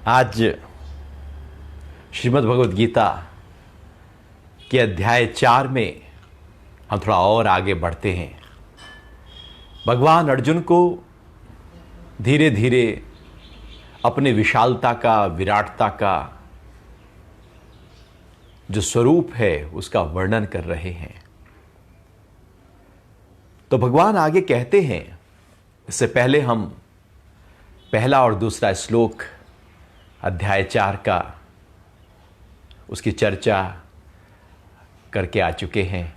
आज श्रीमद् भगवद गीता के अध्याय 4 में हम थोड़ा और आगे बढ़ते हैं। भगवान अर्जुन को धीरे धीरे अपने विशालता का, विराटता का जो स्वरूप है उसका वर्णन कर रहे हैं। तो भगवान आगे कहते हैं, इससे पहले हम पहला और दूसरा श्लोक अध्याय 4 का उसकी चर्चा करके आ चुके हैं।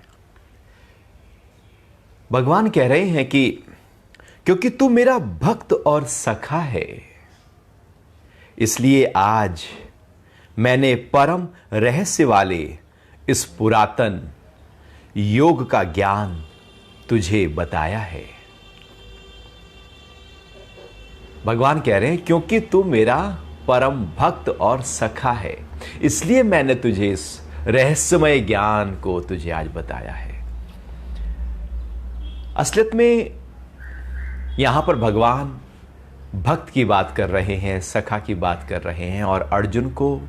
भगवान कह रहे हैं कि क्योंकि तू मेरा भक्त और सखा है, इसलिए आज मैंने परम रहस्य वाले इस पुरातन योग का ज्ञान तुझे बताया है। भगवान कह रहे हैं क्योंकि तू मेरा परम भक्त और सखा है, इसलिए मैंने तुझे इस रहस्यमय ज्ञान को तुझे आज बताया है। असलियत में यहां पर भगवान भक्त की बात कर रहे हैं, सखा की बात कर रहे हैं और अर्जुन को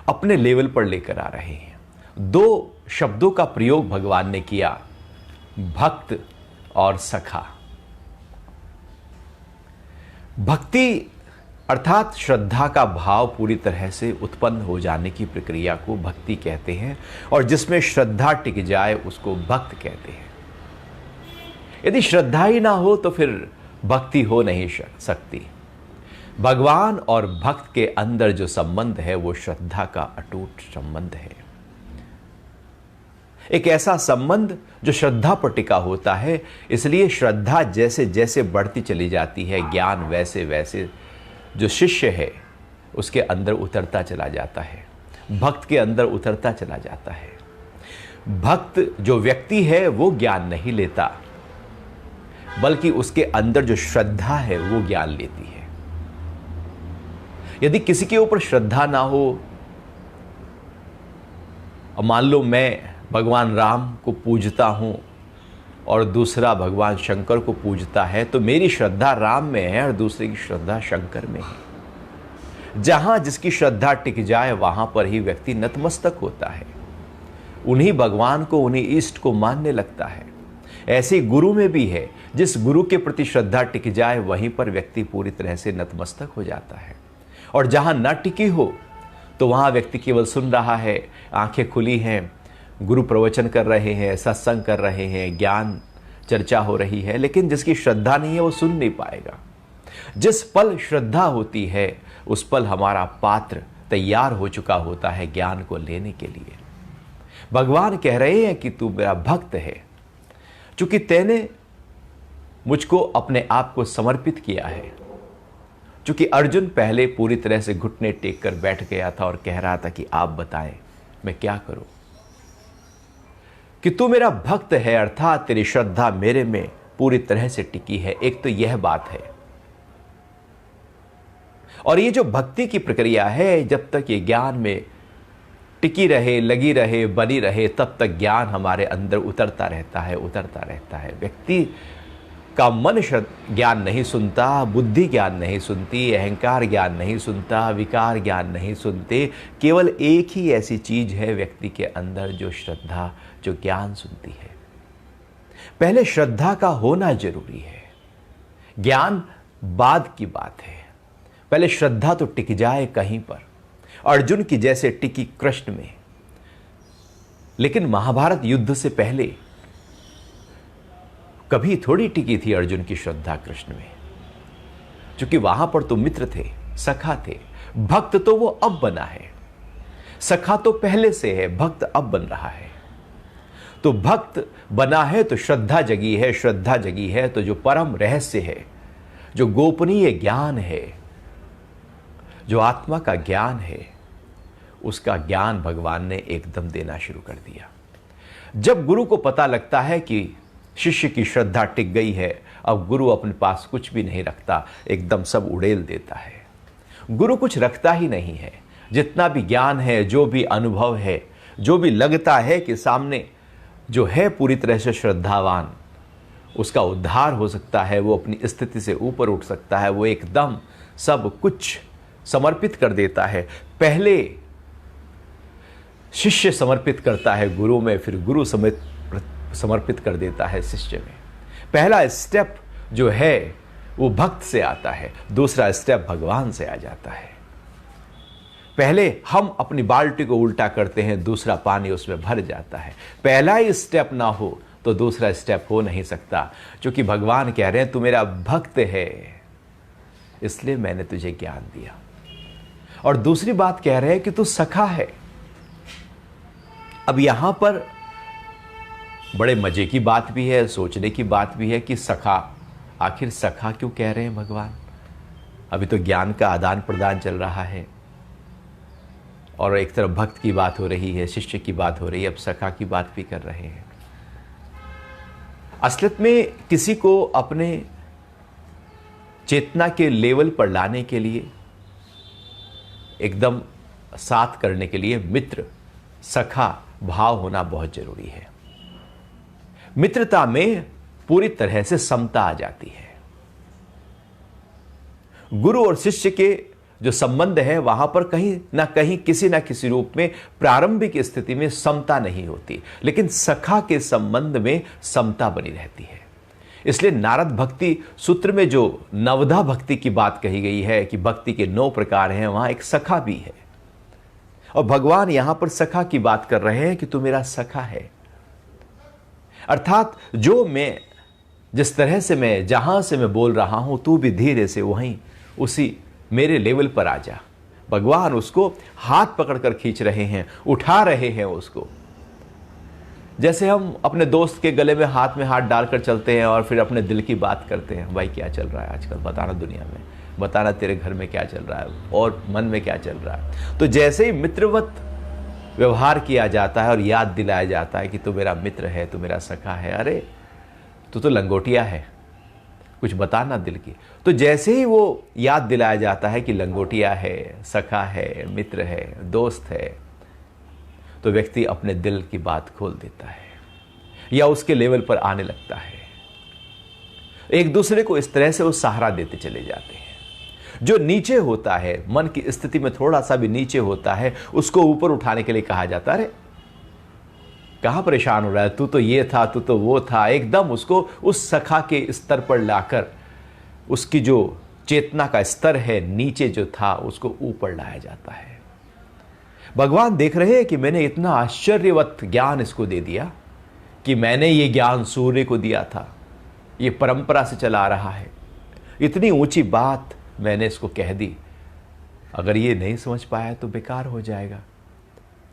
अपने लेवल पर लेकर आ रहे हैं। दो शब्दों का प्रयोग भगवान ने किया, भक्त और सखा। भक्ति अर्थात श्रद्धा का भाव पूरी तरह से उत्पन्न हो जाने की प्रक्रिया को भक्ति कहते हैं और जिसमें श्रद्धा टिक जाए उसको भक्त कहते हैं। यदि श्रद्धा ही ना हो तो फिर भक्ति हो नहीं सकती। भगवान और भक्त के अंदर जो संबंध है वो श्रद्धा का अटूट संबंध है। एक ऐसा संबंध जो श्रद्धा पर टिका होता है, इसलिए श्रद्धा जैसे जैसे बढ़ती चली जाती है, ज्ञान वैसे वैसे जो शिष्य है उसके अंदर उतरता चला जाता है, भक्त के अंदर उतरता चला जाता है। भक्त जो व्यक्ति है वो ज्ञान नहीं लेता, बल्कि उसके अंदर जो श्रद्धा है वो ज्ञान लेती है। यदि किसी के ऊपर श्रद्धा ना हो, मान लो मैं भगवान राम को पूजता हूं और दूसरा भगवान शंकर को पूजता है, तो मेरी श्रद्धा राम में है और दूसरे की श्रद्धा शंकर में है। जहां जिसकी श्रद्धा टिक जाए वहां पर ही व्यक्ति नतमस्तक होता है, उन्हीं भगवान को, उन्हीं इष्ट को मानने लगता है। ऐसे ही गुरु में भी है, जिस गुरु के प्रति श्रद्धा टिक जाए वहीं पर व्यक्ति पूरी तरह से नतमस्तक हो जाता है। और जहां न टिकी हो तो वहां व्यक्ति केवल सुन रहा है, आंखें खुली हैं, गुरु प्रवचन कर रहे हैं, सत्संग कर रहे हैं, ज्ञान चर्चा हो रही है, लेकिन जिसकी श्रद्धा नहीं है वो सुन नहीं पाएगा। जिस पल श्रद्धा होती है उस पल हमारा पात्र तैयार हो चुका होता है ज्ञान को लेने के लिए। भगवान कह रहे हैं कि तू मेरा भक्त है, चूंकि तैने मुझको अपने आप को समर्पित किया है। चूंकि अर्जुन पहले पूरी तरह से घुटने टेक कर बैठ गया था और कह रहा था कि आप बताएं मैं क्या करूं, कि तू मेरा भक्त है अर्थात तेरी श्रद्धा मेरे में पूरी तरह से टिकी है। एक तो यह बात है। और ये जो भक्ति की प्रक्रिया है, जब तक ये ज्ञान में टिकी रहे, लगी रहे, बनी रहे, तब तक ज्ञान हमारे अंदर उतरता रहता है, उतरता रहता है। व्यक्ति का मन ज्ञान नहीं सुनता, बुद्धि ज्ञान नहीं सुनती, अहंकार ज्ञान नहीं सुनता, विकार ज्ञान नहीं सुनते। केवल एक ही ऐसी चीज है व्यक्ति के अंदर जो श्रद्धा, जो ज्ञान सुनती है। पहले श्रद्धा का होना जरूरी है, ज्ञान बाद की बात है। पहले श्रद्धा तो टिक जाए कहीं पर, अर्जुन की जैसे टिकी कृष्ण में। लेकिन महाभारत युद्ध से पहले कभी थोड़ी टिकी थी अर्जुन की श्रद्धा कृष्ण में, क्योंकि वहां पर तो मित्र थे, सखा थे। भक्त तो वो अब बना है, सखा तो पहले से है, भक्त अब बन रहा है। तो भक्त बना है तो श्रद्धा जगी है, श्रद्धा जगी है तो जो परम रहस्य है, जो गोपनीय ज्ञान है, जो आत्मा का ज्ञान है, उसका ज्ञान भगवान ने एकदम देना शुरू कर दिया। जब गुरु को पता लगता है कि शिष्य की श्रद्धा टिक गई है, अब गुरु अपने पास कुछ भी नहीं रखता, एकदम सब उड़ेल देता है। गुरु कुछ रखता ही नहीं है। जितना भी ज्ञान है, जो भी अनुभव है, जो भी लगता है कि सामने जो है पूरी तरह से श्रद्धावान, उसका उद्धार हो सकता है, वो अपनी स्थिति से ऊपर उठ सकता है, वो एकदम सब कुछ समर्पित कर देता है। पहले शिष्य समर्पित करता है गुरु में, फिर गुरु समर्पित कर देता है शिष्य में। पहला स्टेप जो है वो भक्त से आता है, दूसरा स्टेप भगवान से आ जाता है। पहले हम अपनी बाल्टी को उल्टा करते हैं, दूसरा पानी उसमें भर जाता है। पहला ही स्टेप ना हो तो दूसरा स्टेप हो नहीं सकता, क्योंकि भगवान कह रहे हैं तू मेरा भक्त है, इसलिए मैंने तुझे ज्ञान दिया। और दूसरी बात कह रहे हैं कि तू सखा है। अब यहां पर बड़े मजे की बात भी है, सोचने की बात भी है कि सखा, आखिर सखा क्यों कह रहे हैं भगवान? अभी तो ज्ञान का आदान प्रदान चल रहा है और एक तरफ भक्त की बात हो रही है, शिष्य की बात हो रही है, अब सखा की बात भी कर रहे हैं। असलियत में किसी को अपने चेतना के लेवल पर लाने के लिए, एकदम साथ करने के लिए मित्र, सखा भाव होना बहुत जरूरी है। मित्रता में पूरी तरह से समता आ जाती है। गुरु और शिष्य के जो संबंध है वहां पर कहीं ना कहीं किसी ना किसी रूप में प्रारंभिक स्थिति में समता नहीं होती, लेकिन सखा के संबंध में समता बनी रहती है। इसलिए नारद भक्ति सूत्र में जो नवधा भक्ति की बात कही गई है कि भक्ति के 9 प्रकार हैं, वहां एक सखा भी है। और भगवान यहां पर सखा की बात कर रहे हैं कि तू मेरा सखा है। अर्थात जो मैं, जिस तरह से मैं, जहां से मैं बोल रहा हूं, तू भी धीरे से वहीं उसी मेरे लेवल पर आ जा। भगवान उसको हाथ पकड़कर खींच रहे हैं, उठा रहे हैं उसको। जैसे हम अपने दोस्त के गले में हाथ डालकर चलते हैं और फिर अपने दिल की बात करते हैं, भाई क्या चल रहा है आजकल, बताना दुनिया में, बताना तेरे घर में क्या चल रहा है और मन में क्या चल रहा है। तो जैसे ही मित्रवत व्यवहार किया जाता है और याद दिलाया जाता है कि तू मेरा मित्र है, तू मेरा सखा है, अरे तू तो लंगोटिया है, कुछ बताना दिल की। तो जैसे ही वो याद दिलाया जाता है कि लंगोटिया है, सखा है, मित्र है, दोस्त है, तो व्यक्ति अपने दिल की बात खोल देता है या उसके लेवल पर आने लगता है। एक दूसरे को इस तरह से वो सहारा देते चले जाते हैं। जो नीचे होता है, मन की स्थिति में थोड़ा सा भी नीचे होता है, उसको ऊपर उठाने के लिए कहा जाता है, अरे कहां परेशान हो रहा है, तू तो ये था, तू तो वो था। एकदम उसको उस सखा के स्तर पर लाकर उसकी जो चेतना का स्तर है नीचे जो था उसको ऊपर लाया जाता है। भगवान देख रहे हैं कि मैंने इतना आश्चर्यवत ज्ञान इसको दे दिया कि मैंने ये ज्ञान सूर्य को दिया था, ये परंपरा से चला आ रहा है, इतनी ऊंची बात मैंने इसको कह दी। अगर ये नहीं समझ पाया तो बेकार हो जाएगा।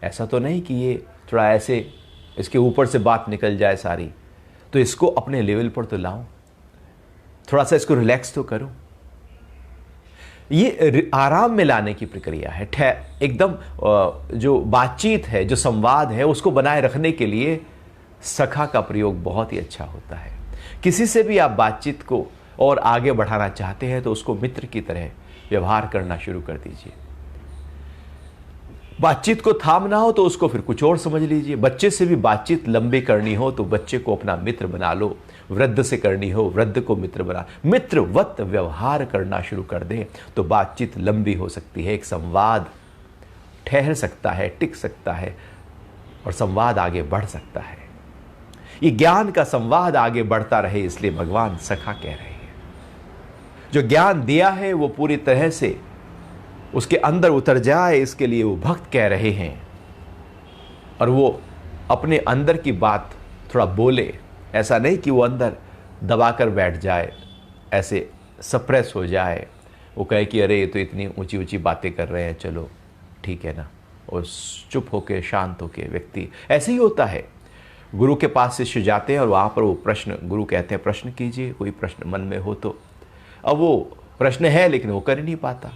ऐसा तो नहीं कि ये थोड़ा ऐसे इसके ऊपर से बात निकल जाए सारी, तो इसको अपने लेवल पर तो लाऊं, थोड़ा सा इसको रिलैक्स तो करूं। ये आराम में लाने की प्रक्रिया है। एकदम जो बातचीत है, जो संवाद है, उसको बनाए रखने के लिए सखा का प्रयोग बहुत ही अच्छा होता है। किसी से भी आप बातचीत को और आगे बढ़ाना चाहते हैं तो उसको मित्र की तरह व्यवहार करना शुरू कर दीजिए। बातचीत को थामना हो तो उसको फिर कुछ और समझ लीजिए। बच्चे से भी बातचीत लंबी करनी हो तो बच्चे को अपना मित्र बना लो। वृद्ध से करनी हो, वृद्ध को मित्र बना, मित्रवत व्यवहार करना शुरू कर दें तो बातचीत लंबी हो सकती है। एक संवाद ठहर सकता है, टिक सकता है और संवाद आगे बढ़ सकता है। ये ज्ञान का संवाद आगे बढ़ता रहे, इसलिए भगवान सखा कह रहे हैं। जो ज्ञान दिया है वो पूरी तरह से उसके अंदर उतर जाए, इसके लिए वो भक्त कह रहे हैं। और वो अपने अंदर की बात थोड़ा बोले, ऐसा नहीं कि वो अंदर दबाकर बैठ जाए, ऐसे सप्रेस हो जाए, वो कहे कि अरे ये तो इतनी ऊंची ऊंची बातें कर रहे हैं, चलो ठीक है ना, और चुप होके शांत होके व्यक्ति, ऐसे ही होता है। गुरु के पास शिष्य जाते हैं और वहाँ पर वो प्रश्न, गुरु कहते हैं प्रश्न कीजिए, कोई प्रश्न मन में हो तो। अब वो प्रश्न है लेकिन वो कर ही नहीं पाता,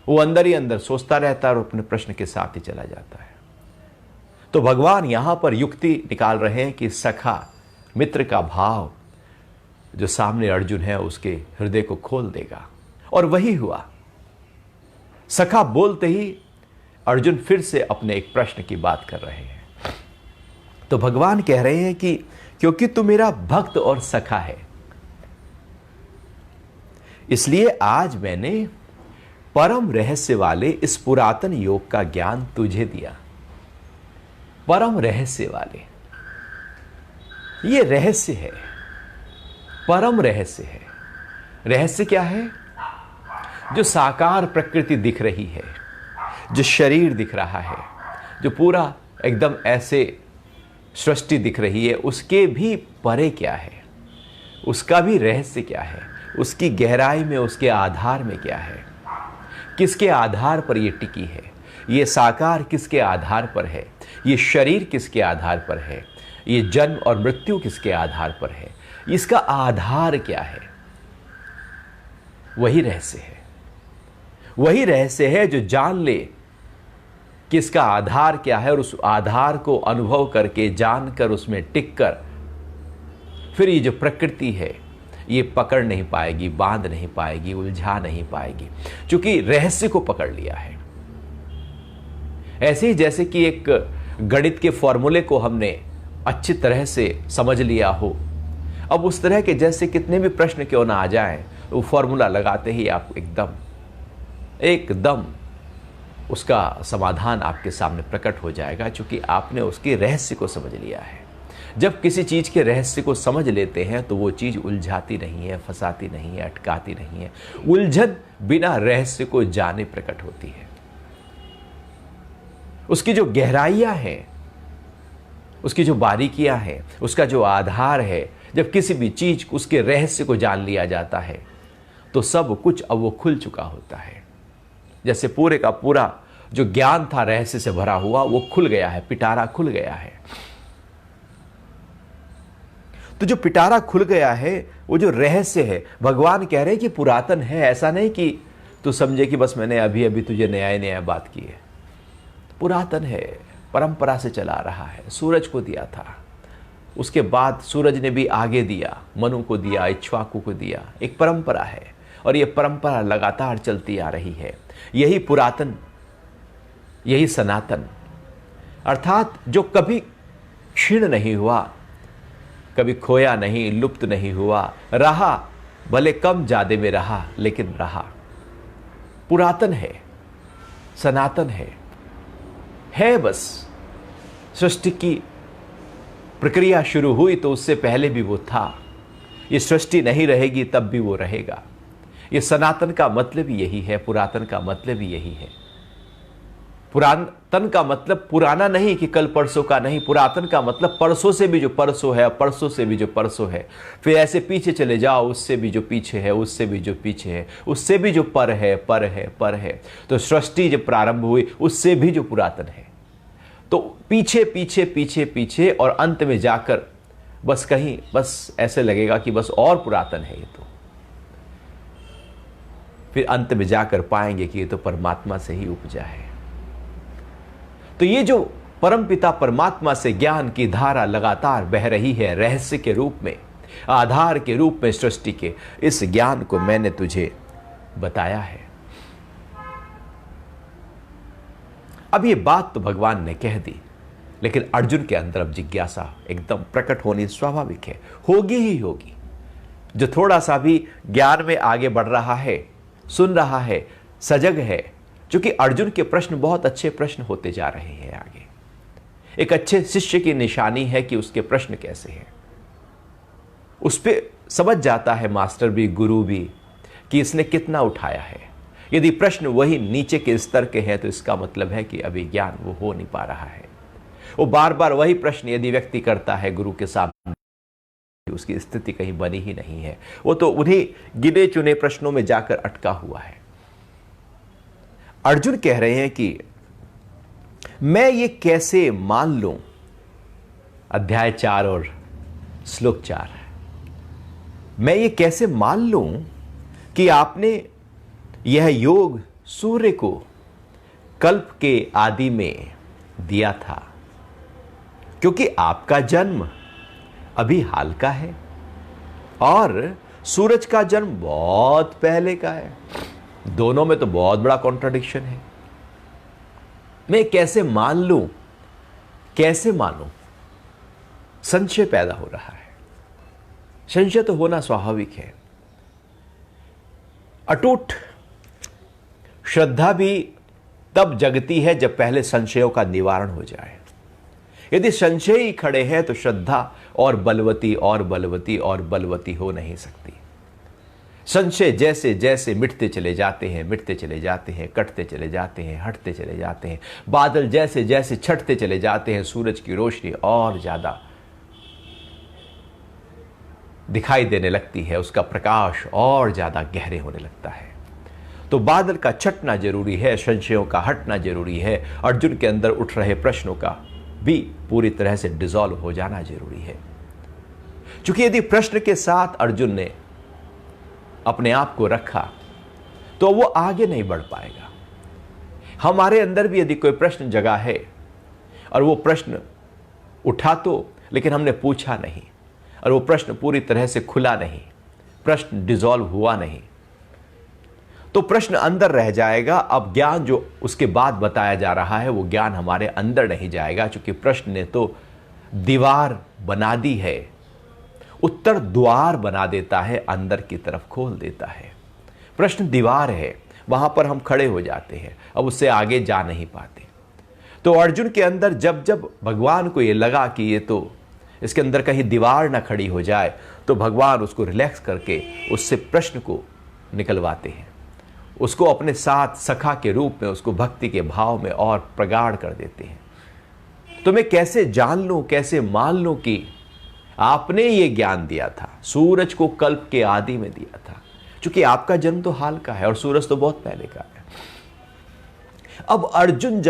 वो अंदर ही अंदर सोचता रहता है और अपने प्रश्न के साथ ही चला जाता है। तो भगवान यहां पर युक्ति निकाल रहे हैं कि सखा, मित्र का भाव जो सामने अर्जुन है उसके हृदय को खोल देगा। और वही हुआ। सखा बोलते ही अर्जुन फिर से अपने एक प्रश्न की बात कर रहे हैं। तो भगवान कह रहे हैं कि क्योंकि तू मेरा भक्त और सखा है, इसलिए आज मैंने परम रहस्य वाले इस पुरातन योग का ज्ञान तुझे दिया। परम रहस्य वाले, ये रहस्य है, परम रहस्य है। रहस्य क्या है? जो साकार प्रकृति दिख रही है, जो शरीर दिख रहा है, जो पूरा एकदम ऐसे सृष्टि दिख रही है, उसके भी परे क्या है, उसका भी रहस्य क्या है, उसकी गहराई में, उसके आधार में क्या है, किसके आधार पर ये टिकी है, ये साकार किसके आधार पर है, ये शरीर किसके आधार पर है, ये जन्म और मृत्यु किसके आधार पर है, इसका आधार क्या है? वही रहस्य है। वही रहस्य है जो जान ले कि इसका आधार क्या है, और उस आधार को अनुभव करके, जानकर, उसमें टिक कर, फिर ये जो प्रकृति है ये पकड़ नहीं पाएगी, बांध नहीं पाएगी, उलझा नहीं पाएगी, क्योंकि रहस्य को पकड़ लिया है। ऐसे ही जैसे कि एक गणित के फॉर्मूले को हमने अच्छी तरह से समझ लिया हो, अब उस तरह के जैसे कितने भी प्रश्न क्यों ना आ जाएं, वो फॉर्मूला लगाते ही आप एकदम उसका समाधान आपके सामने प्रकट हो जाएगा, क्योंकि आपने उसके रहस्य को समझ लिया है। जब किसी चीज के रहस्य को समझ लेते हैं तो वो चीज उलझाती नहीं है, फंसाती नहीं है, अटकाती नहीं है। उलझन बिना रहस्य को जाने प्रकट होती है। उसकी जो गहराइयां हैं, उसकी जो बारीकियां हैं, उसका जो आधार है, जब किसी भी चीज उसके रहस्य को जान लिया जाता है तो सब कुछ अब वो खुल चुका होता है। जैसे पूरे का पूरा जो ज्ञान था रहस्य से भरा हुआ, वो खुल गया है, पिटारा खुल गया है। तो जो पिटारा खुल गया है, वो जो रहस्य है, भगवान कह रहे हैं कि पुरातन है। ऐसा नहीं कि तू समझे कि बस मैंने अभी अभी तुझे नया बात की है। पुरातन है, परंपरा से चला रहा है। सूरज को दिया था, उसके बाद सूरज ने भी आगे दिया, मनु को दिया, इक्ष्वाकु को दिया। एक परंपरा है और ये परंपरा लगातार चलती आ रही है। यही पुरातन, यही सनातन, अर्थात जो कभी क्षीण नहीं हुआ, कभी खोया नहीं, लुप्त नहीं हुआ, रहा, भले कम ज्यादे में रहा, लेकिन रहा। पुरातन है, सनातन है बस। सृष्टि की प्रक्रिया शुरू हुई तो उससे पहले भी वो था। ये सृष्टि नहीं रहेगी तब भी वो रहेगा। ये सनातन का मतलब यही है, पुरातन का मतलब यही है। पुरातन का मतलब पुराना नहीं कि कल परसों का नहीं, पुरातन का मतलब परसों से भी जो परसों है, परसों से भी जो परसों है, फिर ऐसे पीछे चले जाओ, उससे भी जो पीछे है, उससे भी जो पीछे है, उससे भी जो पर है। तो सृष्टि जब प्रारंभ हुई उससे भी जो पुरातन है, तो पीछे और अंत में जाकर बस कहीं बस ऐसे लगेगा कि बस और पुरातन है ये। तो फिर अंत में जाकर पाएंगे कि ये तो परमात्मा से ही उपजा है। तो ये जो परमपिता परमात्मा से ज्ञान की धारा लगातार बह रही है, रहस्य के रूप में, आधार के रूप में सृष्टि के, इस ज्ञान को मैंने तुझे बताया है। अब ये बात तो भगवान ने कह दी, लेकिन अर्जुन के अंदर अब जिज्ञासा एकदम प्रकट होनी स्वाभाविक है, होगी ही होगी। जो थोड़ा सा भी ज्ञान में आगे बढ़ रहा है, सुन रहा है, सजग है, क्योंकि अर्जुन के प्रश्न बहुत अच्छे प्रश्न होते जा रहे हैं आगे। एक अच्छे शिष्य की निशानी है कि उसके प्रश्न कैसे हैं। उस पर समझ जाता है मास्टर भी, गुरु भी, कि इसने कितना उठाया है। यदि प्रश्न वही नीचे के स्तर के हैं तो इसका मतलब है कि अभी ज्ञान वो हो नहीं पा रहा है। वो बार बार वही प्रश्न यदि व्यक्ति करता है गुरु के सामने, उसकी स्थिति कहीं बनी ही नहीं है। वो तो उन्हीं गिने चुने प्रश्नों में जाकर अटका हुआ है। अर्जुन कह रहे हैं कि मैं ये कैसे मान लूं, अध्याय 4 और श्लोक 4, मैं ये कैसे मान लूं कि आपने यह योग सूर्य को कल्प के आदि में दिया था, क्योंकि आपका जन्म अभी हाल का है और सूरज का जन्म बहुत पहले का है। दोनों में तो बहुत बड़ा कॉन्ट्राडिक्शन है। मैं कैसे मान लूं, कैसे मानूं? संशय पैदा हो रहा है। संशय तो होना स्वाभाविक है। अटूट श्रद्धा भी तब जगती है जब पहले संशयों का निवारण हो जाए। यदि संशय ही खड़े हैं तो श्रद्धा और बलवती और बलवती और बलवती हो नहीं सकती। संशय जैसे जैसे मिटते चले जाते हैं, मिटते चले जाते हैं, कटते चले जाते हैं, हटते चले जाते हैं, बादल जैसे जैसे छटते चले जाते हैं, सूरज की रोशनी और ज्यादा दिखाई देने लगती है, उसका प्रकाश और ज्यादा गहरे होने लगता है। तो बादल का छटना जरूरी है, संशयों का हटना जरूरी है, अर्जुन के अंदर उठ रहे प्रश्नों का भी पूरी तरह से डिसॉल्व हो जाना जरूरी है। क्योंकि यदि प्रश्न के साथ अर्जुन ने अपने आप को रखा तो वो आगे नहीं बढ़ पाएगा। हमारे अंदर भी यदि कोई प्रश्न जगा है और वो प्रश्न उठा तो, लेकिन हमने पूछा नहीं, और वो प्रश्न पूरी तरह से खुला नहीं, प्रश्न डिसॉल्व हुआ नहीं, तो प्रश्न अंदर रह जाएगा। अब ज्ञान जो उसके बाद बताया जा रहा है वो ज्ञान हमारे अंदर नहीं जाएगा, क्योंकि प्रश्न ने तो दीवार बना दी है, उत्तर द्वार बना देता है, अंदर की तरफ खोल देता है। प्रश्न दीवार है, वहां पर हम खड़े हो जाते हैं, अब उससे आगे जा नहीं पाते। तो अर्जुन के अंदर जब जब भगवान को ये लगा कि ये तो इसके अंदर कहीं दीवार ना खड़ी हो जाए, तो भगवान उसको रिलैक्स करके उससे प्रश्न को निकलवाते हैं, उसको अपने साथ सखा के रूप में, उसको भक्ति के भाव में और प्रगाढ़ कर देते हैं। तो मैं कैसे जान लूं, कैसे मान लूं कि आपने ये ज्ञान दिया था, सूरज को कल्प के आदि में दिया था, क्योंकि आपका जन्म तो हाल का है और सूरज तो बहुत पहले का है। अब अर्जुन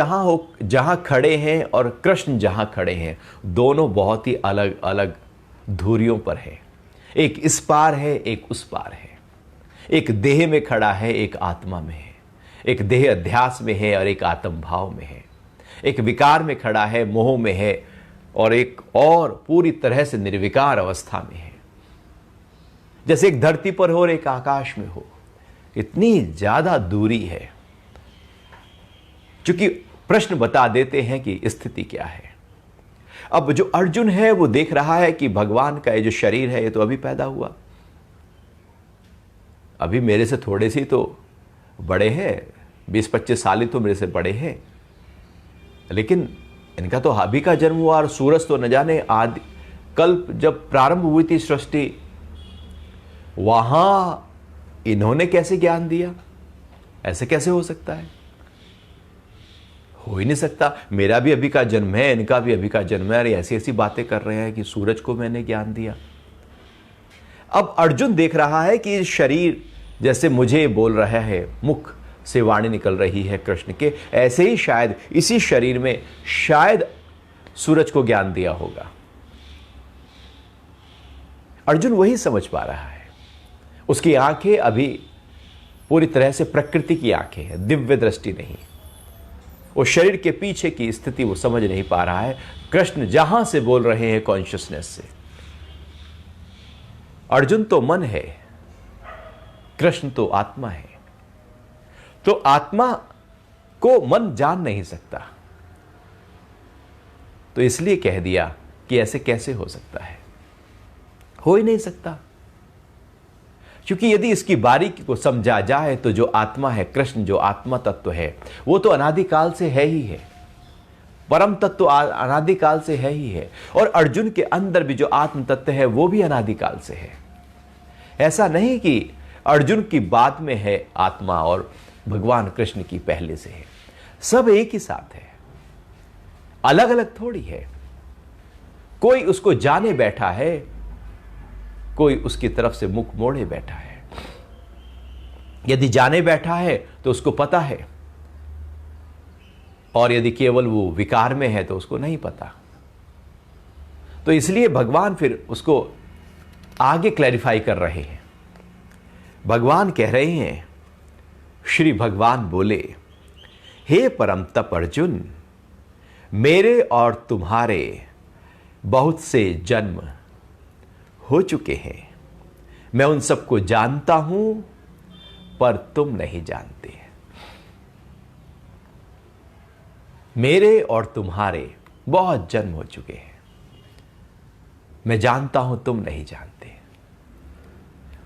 जहां खड़े हैं और कृष्ण जहां खड़े हैं, दोनों बहुत ही अलग अलग धुरियों पर है। एक इस पार है, एक उस पार है। एक देह में खड़ा है, एक आत्मा में है। एक देह अध्यास में है और एक आत्म भाव में है। एक विकार में खड़ा है, मोह में है, और एक और पूरी तरह से निर्विकार अवस्था में है। जैसे एक धरती पर हो और एक आकाश में हो, इतनी ज्यादा दूरी है। क्योंकि प्रश्न बता देते हैं कि स्थिति क्या है। अब जो अर्जुन है वो देख रहा है कि भगवान का ये जो शरीर है ये तो अभी पैदा हुआ, अभी मेरे से थोड़े से तो बड़े हैं, 20-25 साल ही तो मेरे से बड़े हैं, लेकिन इनका तो अभी का जन्म हुआ और सूरज तो न जाने आदि कल्प जब प्रारंभ हुई थी सृष्टि, वहां इन्होंने कैसे ज्ञान दिया? ऐसे कैसे हो सकता है? हो ही नहीं सकता। मेरा भी अभी का जन्म है, इनका भी अभी का जन्म है, और ऐसी ऐसी बातें कर रहे हैं कि सूरज को मैंने ज्ञान दिया। अब अर्जुन देख रहा है कि शरीर जैसे मुझे बोल रहा है, मुख से वाणी निकल रही है कृष्ण के, ऐसे ही शायद इसी शरीर में शायद सूरज को ज्ञान दिया होगा। अर्जुन वही समझ पा रहा है। उसकी आंखें अभी पूरी तरह से प्रकृति की आंखें हैं, दिव्य दृष्टि नहीं। वो शरीर के पीछे की स्थिति वो समझ नहीं पा रहा है। कृष्ण जहां से बोल रहे हैं कॉन्शियसनेस से। अर्जुन तो मन है, कृष्ण तो आत्मा है। तो आत्मा को मन जान नहीं सकता, तो इसलिए कह दिया कि ऐसे कैसे हो सकता है? हो ही नहीं सकता। क्योंकि यदि इसकी बारीकी को समझा जाए तो जो आत्मा है, कृष्ण जो आत्मा तत्व है, वो तो अनादिकाल से है ही है। परम तत्व अनादिकाल से है ही है। और अर्जुन के अंदर भी जो आत्म तत्व है वो भी अनादिकाल से है। ऐसा नहीं कि अर्जुन की बाद में है आत्मा और भगवान कृष्ण की पहले से है। सब एक ही साथ है, अलग अलग थोड़ी है। कोई उसको जाने बैठा है, कोई उसकी तरफ से मुख मोड़े बैठा है। यदि जाने बैठा है तो उसको पता है, और यदि केवल वो विकार में है तो उसको नहीं पता। तो इसलिए भगवान फिर उसको आगे क्लैरिफाई कर रहे हैं। भगवान कह रहे हैं, श्री भगवान बोले, हे परम तप अर्जुन, मेरे और तुम्हारे बहुत से जन्म हो चुके हैं। मैं उन सबको जानता हूं, पर तुम नहीं जानते। मेरे और तुम्हारे बहुत जन्म हो चुके हैं, मैं जानता हूं, तुम नहीं जानते।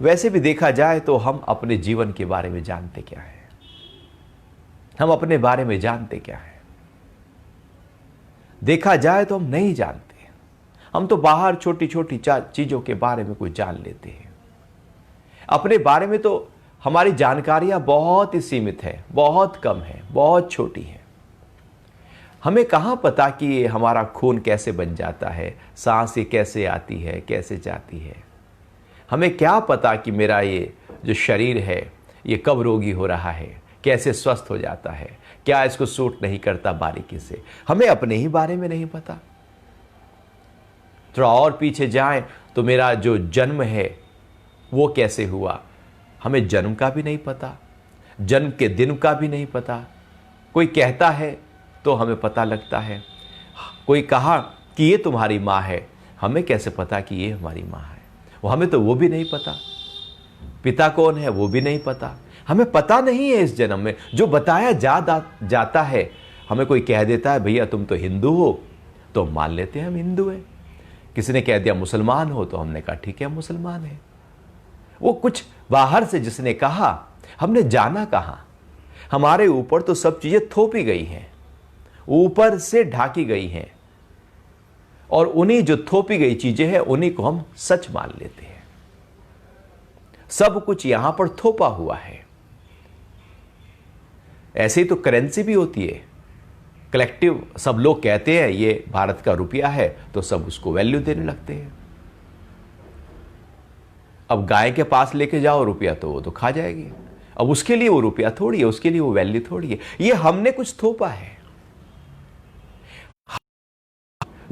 वैसे भी देखा जाए तो हम अपने जीवन के बारे में जानते क्या है? हम अपने बारे में जानते क्या है? देखा जाए तो हम नहीं जानते। हम तो बाहर छोटी छोटी चीजों के बारे में कुछ जान लेते हैं। अपने बारे में तो हमारी जानकारियां बहुत ही सीमित है, बहुत कम है, बहुत छोटी है। हमें कहां पता कि ये हमारा खून कैसे बन जाता है, सांस ये कैसे आती है, कैसे जाती है। हमें क्या पता कि मेरा ये जो शरीर है ये कब रोगी हो रहा है, कैसे स्वस्थ हो जाता है, क्या इसको सूट नहीं करता बारीकी से। हमें अपने ही बारे में नहीं पता। थोड़ा और पीछे जाएं तो मेरा जो जन्म है वो कैसे हुआ, हमें जन्म का भी नहीं पता, जन्म के दिन का भी नहीं पता। कोई कहता है तो हमें पता लगता है। कोई कहा कि ये तुम्हारी माँ है, हमें कैसे पता कि ये हमारी माँ है? हमें तो वो भी नहीं पता। पिता कौन है वो भी नहीं पता। हमें पता नहीं है इस जन्म में। जो बताया जाता है, हमें कोई कह देता है भैया तुम तो हिंदू हो, तो मान लेते हैं हम हिंदू हैं। किसी ने कह दिया मुसलमान हो, तो हमने कहा ठीक है मुसलमान है। वो कुछ बाहर से जिसने कहा, हमने जाना कहां? हमारे ऊपर तो सब चीजें थोपी गई हैं, ऊपर से ढाकी गई हैं, और उन्हीं जो थोपी गई चीजें हैं उन्हीं को हम सच मान लेते हैं। सब कुछ यहां पर थोपा हुआ है। ऐसे ही तो करेंसी भी होती है, कलेक्टिव। सब लोग कहते हैं ये भारत का रुपया है, तो सब उसको वैल्यू देने लगते हैं। अब गाय के पास लेके जाओ रुपया, तो वो तो खा जाएगी। अब उसके लिए वो रुपया थोड़ी है, उसके लिए वो वैल्यू थोड़ी है। ये हमने कुछ थोपा है।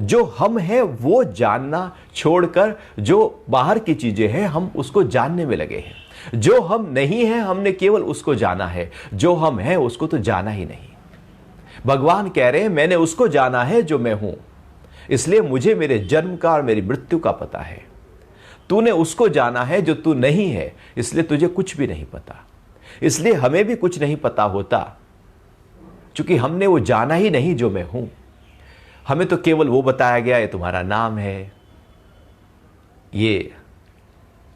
जो हम हैं वो जानना छोड़कर जो बाहर की चीजें हैं हम उसको जानने में लगे हैं। जो हम नहीं हैं हमने केवल उसको जाना है, जो हम हैं उसको तो जाना ही नहीं। भगवान कह रहे हैं मैंने उसको जाना है जो मैं हूं, इसलिए मुझे मेरे जन्म का और मेरी मृत्यु का पता है। तूने उसको जाना है जो तू नहीं है, इसलिए तुझे कुछ भी नहीं पता। इसलिए हमें भी कुछ नहीं पता होता, क्योंकि हमने वो जाना ही नहीं जो मैं हूं। हमें तो केवल वो बताया गया ये तुम्हारा नाम है, ये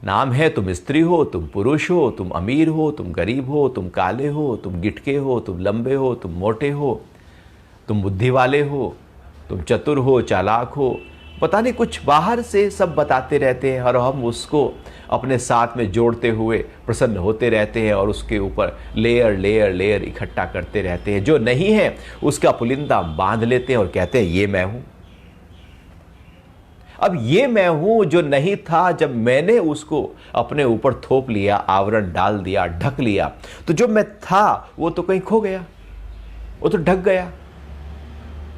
नाम है, तुम स्त्री हो, तुम पुरुष हो, तुम अमीर हो, तुम गरीब हो, तुम काले हो, तुम गिटके हो, तुम लंबे हो, तुम मोटे हो, तुम बुद्धि वाले हो, तुम चतुर हो, चालाक हो। पता नहीं कुछ बाहर से सब बताते रहते हैं, और हम उसको अपने साथ में जोड़ते हुए प्रसन्न होते रहते हैं, और उसके ऊपर लेयर लेयर लेयर इकट्ठा करते रहते हैं। जो नहीं है उसका पुलिंदा बांध लेते हैं और कहते हैं ये मैं हूं। अब ये मैं हूं जो नहीं था, जब मैंने उसको अपने ऊपर थोप लिया, आवरण डाल दिया, ढक लिया, तो जो मैं था वो तो कहीं खो गया, वो तो ढक गया।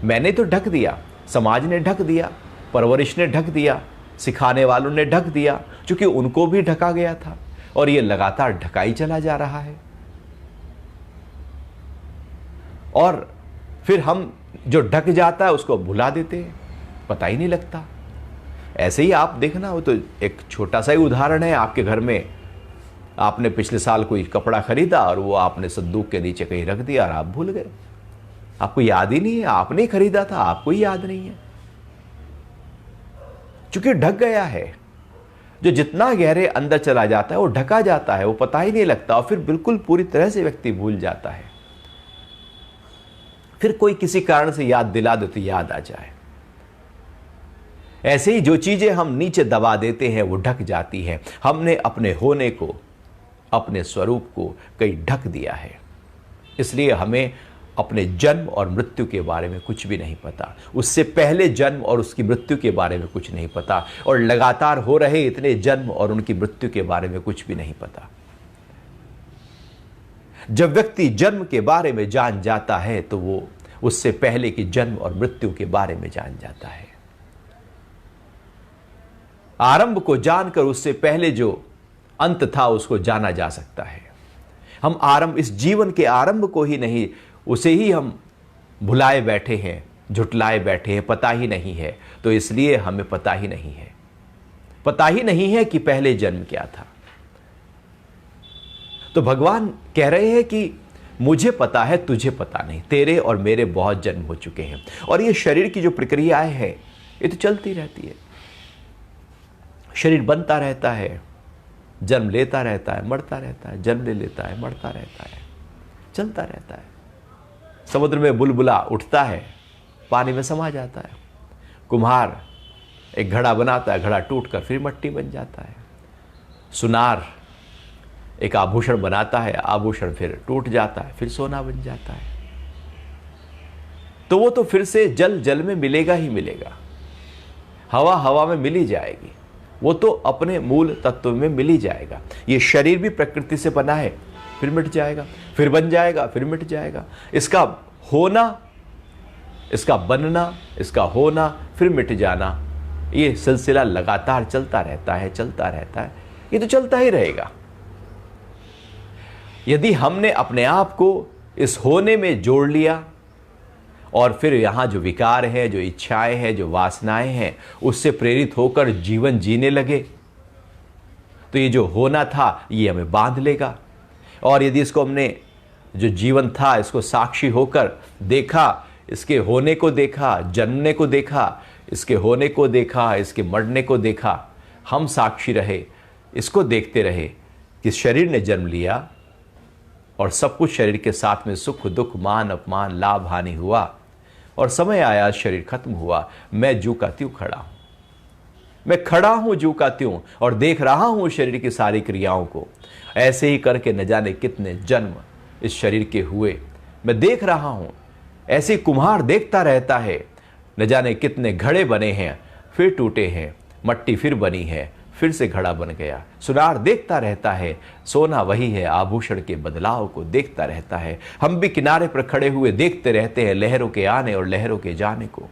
मैंने तो ढक दिया, समाज ने ढक दिया, परवरिश ने ढक दिया, सिखाने वालों ने ढक दिया, क्योंकि उनको भी ढका गया था, और ये लगातार ढकाई चला जा रहा है। और फिर हम जो ढक जाता है उसको भुला देते हैं, पता ही नहीं लगता। ऐसे ही आप देखना, वो तो एक छोटा सा ही उदाहरण है। आपके घर में आपने पिछले साल कोई कपड़ा खरीदा और वो आपने संदूक के नीचे कहीं रख दिया और आप भूल गए, आपको याद ही नहीं है। आपने खरीदा था, आपको ही याद नहीं है, क्योंकि ढक गया है। जो जितना गहरे अंदर चला जाता है वो ढका जाता है, वो पता ही नहीं लगता, और फिर बिल्कुल पूरी तरह से व्यक्ति भूल जाता है। फिर कोई किसी कारण से याद दिला दे तो याद आ जाए। ऐसे ही जो चीजें हम नीचे दबा देते हैं वो ढक जाती हैं। हमने अपने होने को, अपने स्वरूप को कहीं ढक दिया है, इसलिए हमें अपने जन्म और मृत्यु के बारे में कुछ भी नहीं पता। उससे पहले जन्म और उसकी मृत्यु के बारे में कुछ नहीं पता, और लगातार हो रहे इतने जन्म और उनकी मृत्यु के बारे में कुछ भी नहीं पता। जब व्यक्ति जन्म के बारे में जान जाता है तो वो उससे पहले की जन्म और मृत्यु के बारे में जान जाता है। आरंभ को जानकर उससे पहले जो अंत था उसको जाना जा सकता है। हम आरंभ, इस जीवन के आरंभ को ही नहीं, उसे ही हम भुलाए बैठे हैं, झुटलाए बैठे हैं, पता ही नहीं है। तो इसलिए हमें पता ही नहीं है, पता ही नहीं है कि पहले जन्म क्या था। तो भगवान कह रहे हैं कि मुझे पता है, तुझे पता नहीं। तेरे और मेरे बहुत जन्म हो चुके हैं, और ये शरीर की जो प्रक्रियाएं हैं ये तो चलती रहती है। शरीर बनता रहता है, जन्म लेता रहता है, मरता रहता है, जन्म ले लेता है, मरता रहता है, चलता रहता है। समुद्र में बुलबुला उठता है, पानी में समा जाता है। कुम्हार एक घड़ा बनाता है, घड़ा टूटकर फिर मिट्टी बन जाता है। सुनार एक आभूषण बनाता है, आभूषण फिर टूट जाता है, फिर सोना बन जाता है। तो वो तो फिर से जल जल में मिलेगा ही मिलेगा, हवा हवा में मिल ही जाएगी, वो तो अपने मूल तत्व में मिल ही जाएगा। ये शरीर भी प्रकृति से बना है, फिर मिट जाएगा, फिर बन जाएगा, फिर मिट जाएगा। इसका होना, इसका बनना, इसका होना, फिर मिट जाना, ये सिलसिला लगातार चलता रहता है, चलता रहता है। ये तो चलता ही रहेगा। यदि हमने अपने आप को इस होने में जोड़ लिया और फिर यहाँ जो विकार है, जो इच्छाएं हैं, जो वासनाएं हैं, उससे प्रेरित होकर जीवन जीने लगे, तो ये जो होना था ये हमें बांध लेगा। और यदि इसको हमने, जो जीवन था, इसको साक्षी होकर देखा, इसके होने को देखा, जन्मने को देखा, इसके होने को देखा, इसके मरने को देखा, हम साक्षी रहे, इसको देखते रहे कि शरीर ने जन्म लिया और सब कुछ शरीर के साथ में सुख दुख मान अपमान लाभ हानि हुआ और समय आया शरीर खत्म हुआ। मैं जू का त्यों खड़ा हूं, मैं खड़ा हूं जू का त्यों और देख रहा हूं शरीर की सारी क्रियाओं को। ऐसे ही करके न जाने कितने जन्म इस शरीर के हुए, मैं देख रहा हूं। ऐसे कुम्हार देखता रहता है, न जाने कितने घड़े बने हैं, फिर टूटे हैं, मट्टी फिर बनी है, फिर से घड़ा बन गया। सुनार देखता रहता है, सोना वही है, आभूषण के बदलाव को देखता रहता है। हम भी किनारे पर खड़े हुए देखते रहते हैं लहरों के आने और लहरों के जाने को।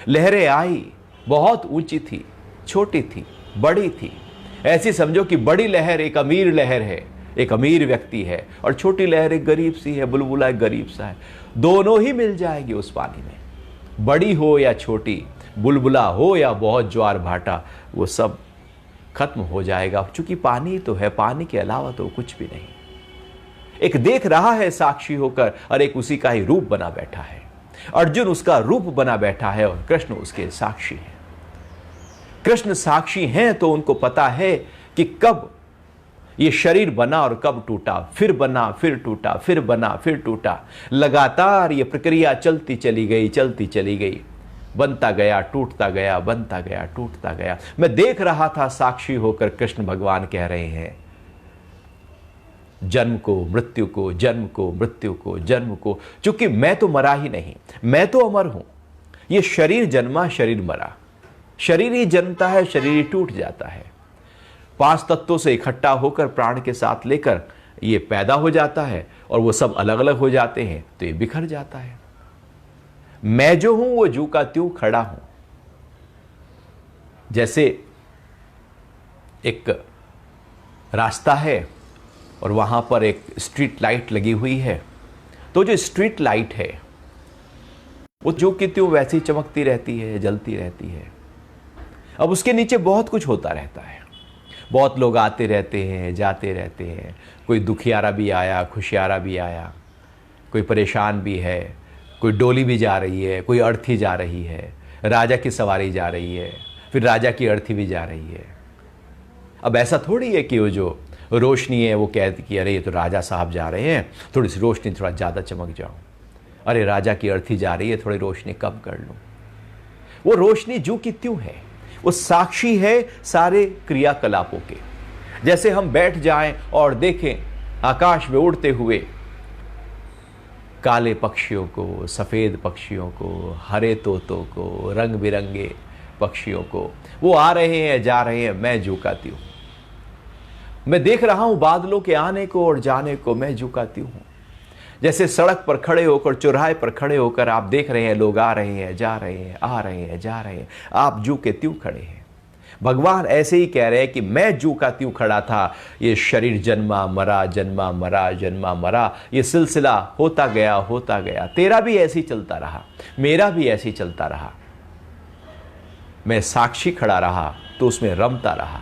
लहरें आई, बहुत ऊंची थी, छोटी थी, बड़ी थी। ऐसी समझो कि बड़ी लहर एक अमीर लहर है, एक अमीर व्यक्ति है, और छोटी लहर एक गरीब सी है, बुलबुला एक गरीब सा है। दोनों ही मिल जाएगी उस पानी में, बड़ी हो या छोटी, बुलबुला हो या बहुत ज्वार भाटा, वो सब खत्म हो जाएगा। चूंकि पानी तो है, पानी के अलावा तो कुछ भी नहीं। एक देख रहा है साक्षी होकर और एक उसी का ही रूप बना बैठा है। अर्जुन उसका रूप बना बैठा है और कृष्ण उसके साक्षी हैं। कृष्ण साक्षी हैं तो उनको पता है कि कब ये शरीर बना और कब टूटा, फिर बना, फिर टूटा, फिर बना, फिर टूटा। लगातार ये प्रक्रिया चलती चली गई, चलती चली गई, बनता गया, टूटता गया, बनता गया, टूटता गया। मैं देख रहा था साक्षी होकर, कृष्ण भगवान कह रहे हैं, जन्म को मृत्यु को, जन्म को मृत्यु को, जन्म को। चूंकि मैं तो मरा ही नहीं, मैं तो अमर हूं। ये शरीर जन्मा, शरीर मरा, शरीर ही जन्मता है, शरीर ही टूट जाता है। 5 तत्वों से इकट्ठा होकर प्राण के साथ लेकर ये पैदा हो जाता है और वो सब अलग अलग हो जाते हैं, तो ये बिखर जाता है। मैं जो हूं वो जू का त्यों खड़ा हूं। जैसे एक रास्ता है और वहां पर एक स्ट्रीट लाइट लगी हुई है, तो जो स्ट्रीट लाइट है वो जू की त्यों वैसी चमकती रहती है, जलती रहती है। अब उसके नीचे बहुत कुछ होता रहता है, बहुत लोग आते रहते हैं, जाते रहते हैं। कोई दुखियारा भी आया, खुशियारा भी आया, कोई परेशान भी है, कोई डोली भी जा रही है, कोई अर्थी जा रही है, राजा की सवारी जा रही है, फिर राजा की अर्थी भी जा रही है। अब ऐसा थोड़ी है कि वो जो रोशनी है वो कहती कि अरे ये तो राजा साहब जा रहे हैं, थोड़ी सी रोशनी थोड़ा ज़्यादा चमक जाऊं। अरे राजा की अर्थी जा रही है, थोड़ी रोशनी कम कर लूं। वो रोशनी जू की त्यों है, वो साक्षी है सारे क्रियाकलापों के। जैसे हम बैठ जाएं और देखें आकाश में उड़ते हुए काले पक्षियों को, सफ़ेद पक्षियों को, हरे तोतों को, रंग बिरंगे पक्षियों को, वो आ रहे हैं, जा रहे हैं, मैं झुकाती हूँ। मैं देख रहा हूँ बादलों के आने को और जाने को, मैं झुकाती हूँ। जैसे सड़क पर खड़े होकर, चौराहे पर खड़े होकर आप देख रहे हैं लोग आ रहे हैं, जा रहे हैं, आ रहे हैं, जा रहे हैं, आप झुके त्यों खड़े हैं। भगवान ऐसे ही कह रहे हैं कि मैं जू का त्यों खड़ा था। ये शरीर जन्मा मरा, जन्मा मरा, जन्मा मरा, ये सिलसिला होता गया, होता गया। तेरा भी ऐसे ही चलता रहा, मेरा भी ऐसे ही चलता रहा। मैं साक्षी खड़ा रहा तो उसमें रमता रहा।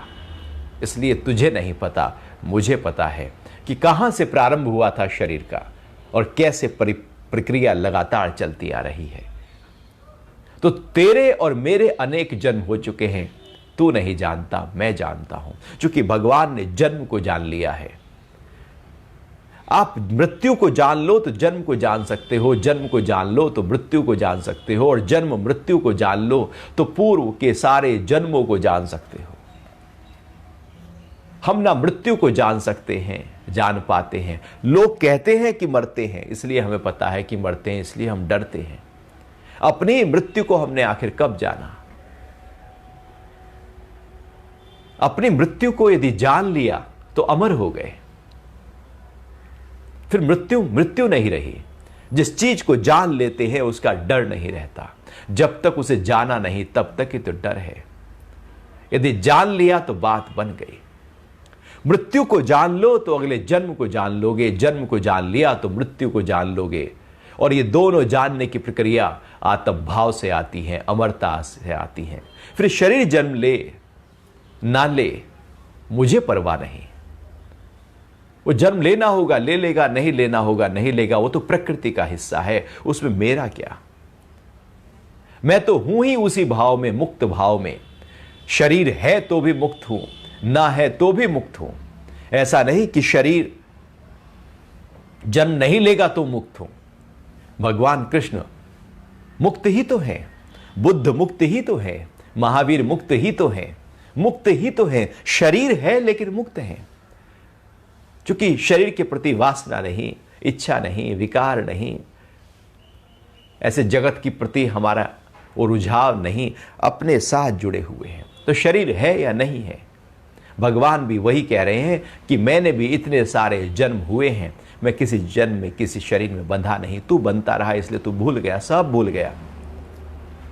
इसलिए तुझे नहीं पता, मुझे पता है कि कहां से प्रारंभ हुआ था शरीर का और कैसे प्रक्रिया लगातार चलती आ रही है। तो तेरे और मेरे अनेक जन्म हो चुके हैं, तू नहीं जानता, मैं जानता हूं, क्योंकि भगवान ने जन्म को जान लिया है। आप मृत्यु को जान लो तो जन्म को जान सकते हो, जन्म को जान लो तो मृत्यु को जान सकते हो, और जन्म मृत्यु को जान लो तो पूर्व के सारे जन्मों को जान सकते हो। हम ना मृत्यु को जान सकते हैं, जान पाते हैं। लोग कहते हैं कि मरते हैं, इसलिए हमें पता है कि मरते हैं, इसलिए हम डरते हैं। अपनी मृत्यु को हमने आखिर कब जाना? अपनी मृत्यु को यदि जान लिया तो अमर हो गए, फिर मृत्यु नहीं रही। जिस चीज को जान लेते हैं उसका डर नहीं रहता। जब तक उसे जाना नहीं तब तक ही तो डर है। यदि जान लिया तो बात बन गई। मृत्यु को जान लो तो अगले जन्म को जान लोगे, जन्म को जान लिया तो मृत्यु को जान लोगे। और ये दोनों जानने की प्रक्रिया आत्म भाव से आती है, अमरता से आती है। फिर शरीर जन्म ले ना ले मुझे परवाह नहीं। वो जन्म लेना होगा ले लेगा, नहीं लेना होगा नहीं लेगा, वो तो प्रकृति का हिस्सा है, उसमें मेरा क्या। मैं तो हूं ही उसी भाव में, मुक्त भाव में। शरीर है तो भी मुक्त हूं, ना है तो भी मुक्त हूं। ऐसा नहीं कि शरीर जन्म नहीं लेगा तो मुक्त हूं। भगवान कृष्ण मुक्त ही तो हैं, बुद्ध मुक्त ही तो है, महावीर मुक्त ही तो है, मुक्त ही तो है। शरीर है लेकिन मुक्त है, क्योंकि शरीर के प्रति वासना नहीं, इच्छा नहीं, विकार नहीं, ऐसे जगत की प्रति हमारा वो रुझाव नहीं, अपने साथ जुड़े हुए हैं। तो शरीर है या नहीं है, भगवान भी वही कह रहे हैं कि मैंने भी इतने सारे जन्म हुए हैं, मैं किसी जन्म में किसी शरीर में बंधा नहीं। तू बनता रहा इसलिए तू भूल गया, सब भूल गया।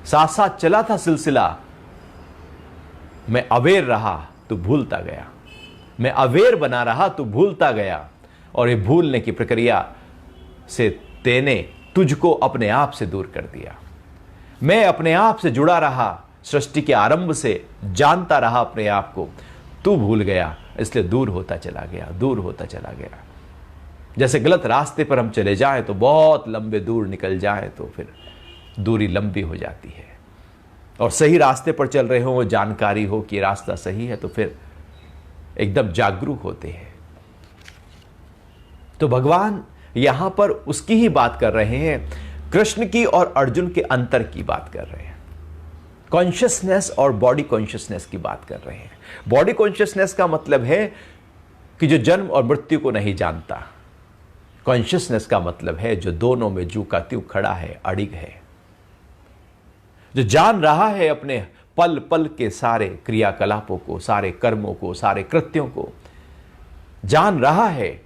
साथ साथ चला था सिलसिला, मैं अवेयर रहा तो भूलता गया, मैं अवेयर बना रहा तो भूलता गया। और ये भूलने की प्रक्रिया से तेने तुझको अपने आप से दूर कर दिया। मैं अपने आप से जुड़ा रहा, सृष्टि के आरंभ से जानता रहा अपने आप को, तू भूल गया, इसलिए दूर होता चला गया, दूर होता चला गया। जैसे गलत रास्ते पर हम चले जाएं तो बहुत लंबे दूर निकल जाएं तो फिर दूरी लंबी हो जाती है, और सही रास्ते पर चल रहे हो, जानकारी हो कि रास्ता सही है, तो फिर एकदम जागरूक होते हैं। तो भगवान यहां पर उसकी ही बात कर रहे हैं, कृष्ण की और अर्जुन के अंतर की बात कर रहे हैं। कॉन्शियसनेस और बॉडी कॉन्शियसनेस की बात कर रहे हैं। बॉडी कॉन्शियसनेस का मतलब है कि जो जन्म और मृत्यु को नहीं जानता। कॉन्शियसनेस का मतलब है जो दोनों में जू का त्यों खड़ा है, अड़िग है, जो जान रहा है अपने पल पल के सारे क्रियाकलापों को, सारे कर्मों को, सारे कृत्यों को जान रहा है,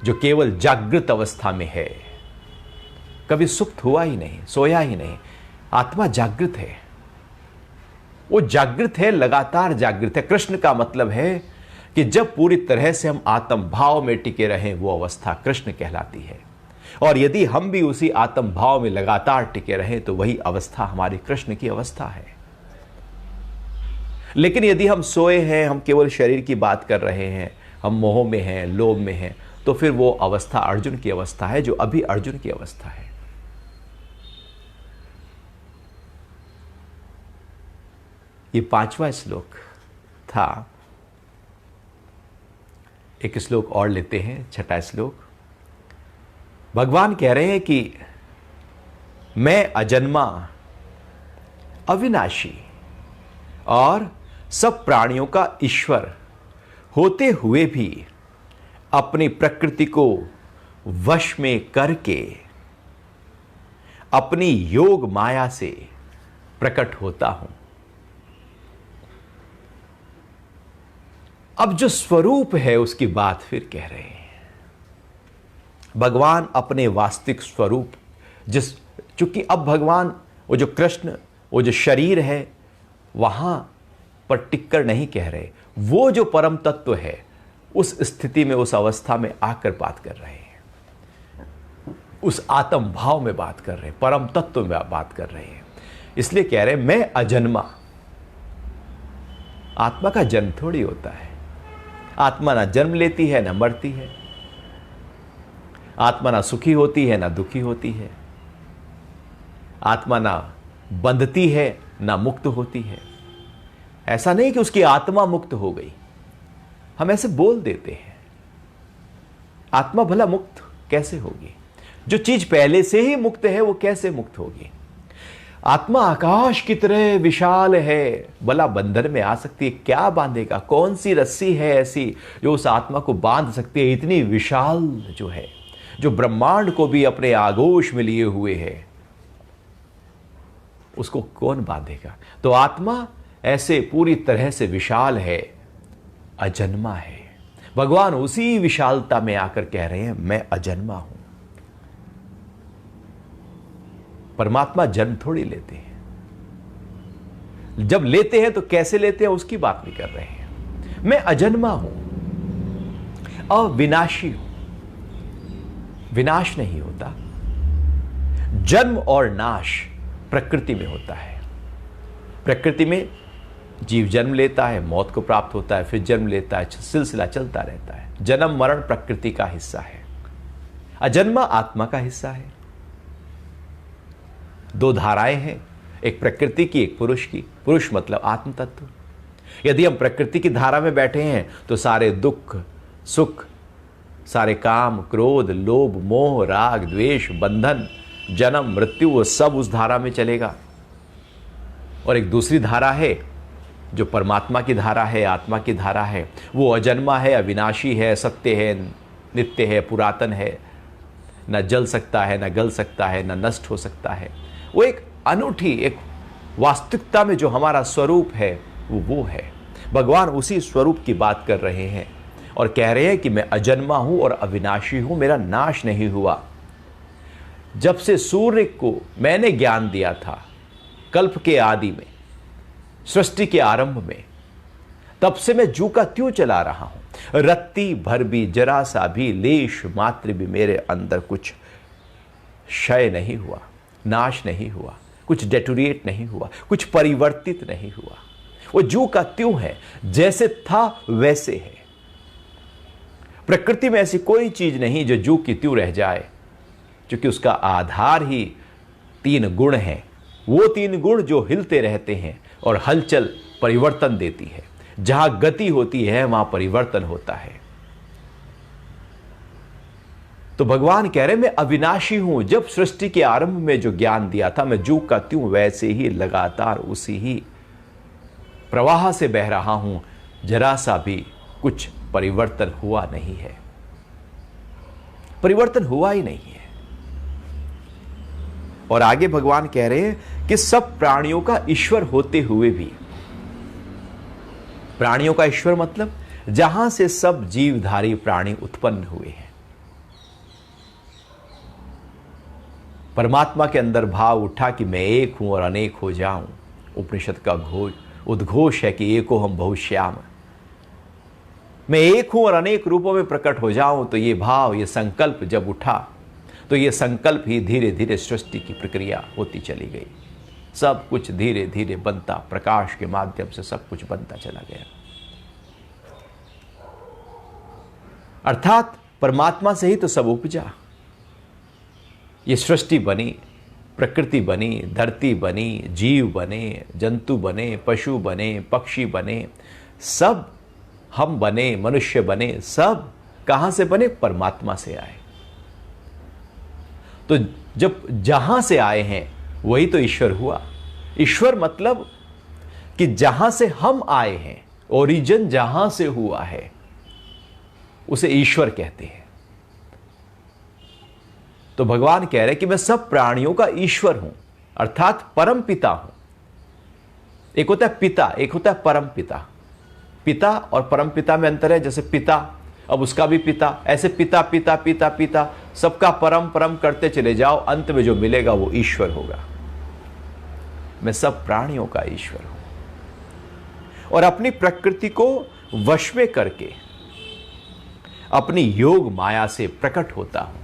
जो केवल जागृत अवस्था में है, कभी सुप्त हुआ ही नहीं, सोया ही नहीं। आत्मा जागृत है, वो जागृत है, लगातार जागृत है। कृष्ण का मतलब है कि जब पूरी तरह से हम आत्म भाव में टिके रहें, वो अवस्था कृष्ण कहलाती है। और यदि हम भी उसी आत्म भाव में लगातार टिके रहें तो वही अवस्था हमारी कृष्ण की अवस्था है। लेकिन यदि हम सोए हैं, हम केवल शरीर की बात कर रहे हैं, हम मोह में हैं, लोभ में हैं, तो फिर वो अवस्था अर्जुन की अवस्था है, जो अभी अर्जुन की अवस्था है। ये 5वां श्लोक था। एक श्लोक और लेते हैं, 6वां श्लोक। भगवान कह रहे हैं कि मैं अजन्मा, अविनाशी और सब प्राणियों का ईश्वर होते हुए भी अपनी प्रकृति को वश में करके अपनी योग माया से प्रकट होता हूं। अब जो स्वरूप है उसकी बात फिर कह रहे हैं। भगवान अपने वास्तविक स्वरूप, चूंकि अब भगवान वो जो कृष्ण, वो जो शरीर है, वहां पर टिककर नहीं कह रहे, वो जो परम तत्व है उस स्थिति में, उस अवस्था में आकर बात कर रहे हैं, उस आत्म भाव में बात कर रहे हैं, परम तत्व में बात कर रहे हैं। इसलिए कह रहे हैं मैं अजन्मा। आत्मा का जन्म थोड़ी होता है। आत्मा ना जन्म लेती है ना मरती है। आत्मा ना सुखी होती है ना दुखी होती है। आत्मा ना बंधती है ना मुक्त होती है। ऐसा नहीं कि उसकी आत्मा मुक्त हो गई, हम ऐसे बोल देते हैं, आत्मा भला मुक्त कैसे होगी? जो चीज पहले से ही मुक्त है वो कैसे मुक्त होगी? आत्मा आकाश की तरह विशाल है, भला बंधन में आ सकती है? क्या बांधेगा? कौन सी रस्सी है ऐसी जो उस आत्मा को बांध सकती है? इतनी विशाल जो है, जो ब्रह्मांड को भी अपने आगोश में लिए हुए है, उसको कौन बांधेगा? तो आत्मा ऐसे पूरी तरह से विशाल है, अजन्मा है। भगवान उसी विशालता में आकर कह रहे हैं मैं अजन्मा हूं। परमात्मा जन्म थोड़ी लेते हैं, जब लेते हैं तो कैसे लेते हैं उसकी बात नहीं कर रहे हैं। मैं अजन्मा हूं, अविनाशी हूं, विनाश नहीं होता। जन्म और नाश प्रकृति में होता है। प्रकृति में जीव जन्म लेता है, मौत को प्राप्त होता है, फिर जन्म लेता है, सिलसिला चलता रहता है। जन्म मरण प्रकृति का हिस्सा है, अजन्मा आत्मा का हिस्सा है। दो धाराएं हैं, एक प्रकृति की, एक पुरुष की। पुरुष मतलब आत्म तत्व। यदि हम प्रकृति की धारा में बैठे हैं तो सारे दुख सुख, सारे काम क्रोध लोभ मोह राग द्वेष बंधन जन्म मृत्यु, वो सब उस धारा में चलेगा। और एक दूसरी धारा है जो परमात्मा की धारा है, आत्मा की धारा है। वो अजन्मा है, अविनाशी है, सत्य है, नित्य है, पुरातन है, न जल सकता है, न गल सकता है, न नष्ट हो सकता है। वो एक अनूठी, एक वास्तविकता में जो हमारा स्वरूप है वो है। भगवान उसी स्वरूप की बात कर रहे हैं और कह रहे हैं कि मैं अजन्मा हूं और अविनाशी हूं, मेरा नाश नहीं हुआ। जब से सूर्य को मैंने ज्ञान दिया था कल्प के आदि में, सृष्टि के आरंभ में, तब से मैं जू का त्यों चला रहा हूं। रत्ती भर भी, जरा सा भी, लेश मात्र भी मेरे अंदर कुछ क्षय नहीं हुआ, नाश नहीं हुआ, कुछ डेटोरिएट नहीं हुआ, कुछ परिवर्तित नहीं हुआ। वो जू का त्यों है, जैसे था वैसे है। प्रकृति में ऐसी कोई चीज नहीं जो जू की त्यों रह जाए, क्योंकि उसका आधार ही तीन गुण हैं। वो तीन गुण जो हिलते रहते हैं और हलचल परिवर्तन देती है। जहां गति होती है वहां परिवर्तन होता है। तो भगवान कह रहे मैं अविनाशी हूं। जब सृष्टि के आरंभ में जो ज्ञान दिया था, मैं जू का त्यों वैसे ही लगातार उसी ही प्रवाह से बह रहा हूं। जरा सा भी कुछ परिवर्तन हुआ नहीं है, परिवर्तन हुआ ही नहीं है। और आगे भगवान कह रहे हैं कि सब प्राणियों का ईश्वर होते हुए भी, प्राणियों का ईश्वर मतलब जहां से सब जीवधारी प्राणी उत्पन्न हुए हैं। परमात्मा के अंदर भाव उठा कि मैं एक हूं और अनेक हो जाऊं। उपनिषद का उद्घोष है कि एको हम बहुश्याम। मैं एक हूं और अनेक रूपों में प्रकट हो जाऊं। तो ये भाव, ये संकल्प जब उठा तो ये संकल्प ही धीरे धीरे सृष्टि की प्रक्रिया होती चली गई। सब कुछ धीरे धीरे बनता, प्रकाश के माध्यम से सब कुछ बनता चला गया। अर्थात परमात्मा से ही तो सब उपजा। ये सृष्टि बनी, प्रकृति बनी, धरती बनी, जीव बने, जंतु बने, पशु बने, पक्षी बने, सब हम बने, मनुष्य बने, सब कहां से बने? परमात्मा से आए। तो जब जहां से आए हैं वही तो ईश्वर हुआ। ईश्वर मतलब कि जहां से हम आए हैं, ओरिजिन जहां से हुआ है, उसे ईश्वर कहते हैं। तो भगवान कह रहे हैं कि मैं सब प्राणियों का ईश्वर हूं, अर्थात परम पिता हूं। एक होता है पिता, एक होता है परम पिता। पिता और परम पिता में अंतर है। जैसे पिता, अब उसका भी पिता, ऐसे पिता पिता पिता पिता, सबका परम परम करते चले जाओ, अंत में जो मिलेगा वो ईश्वर होगा। मैं सब प्राणियों का ईश्वर हूं और अपनी प्रकृति को वश में करके अपनी योग माया से प्रकट होता हूं।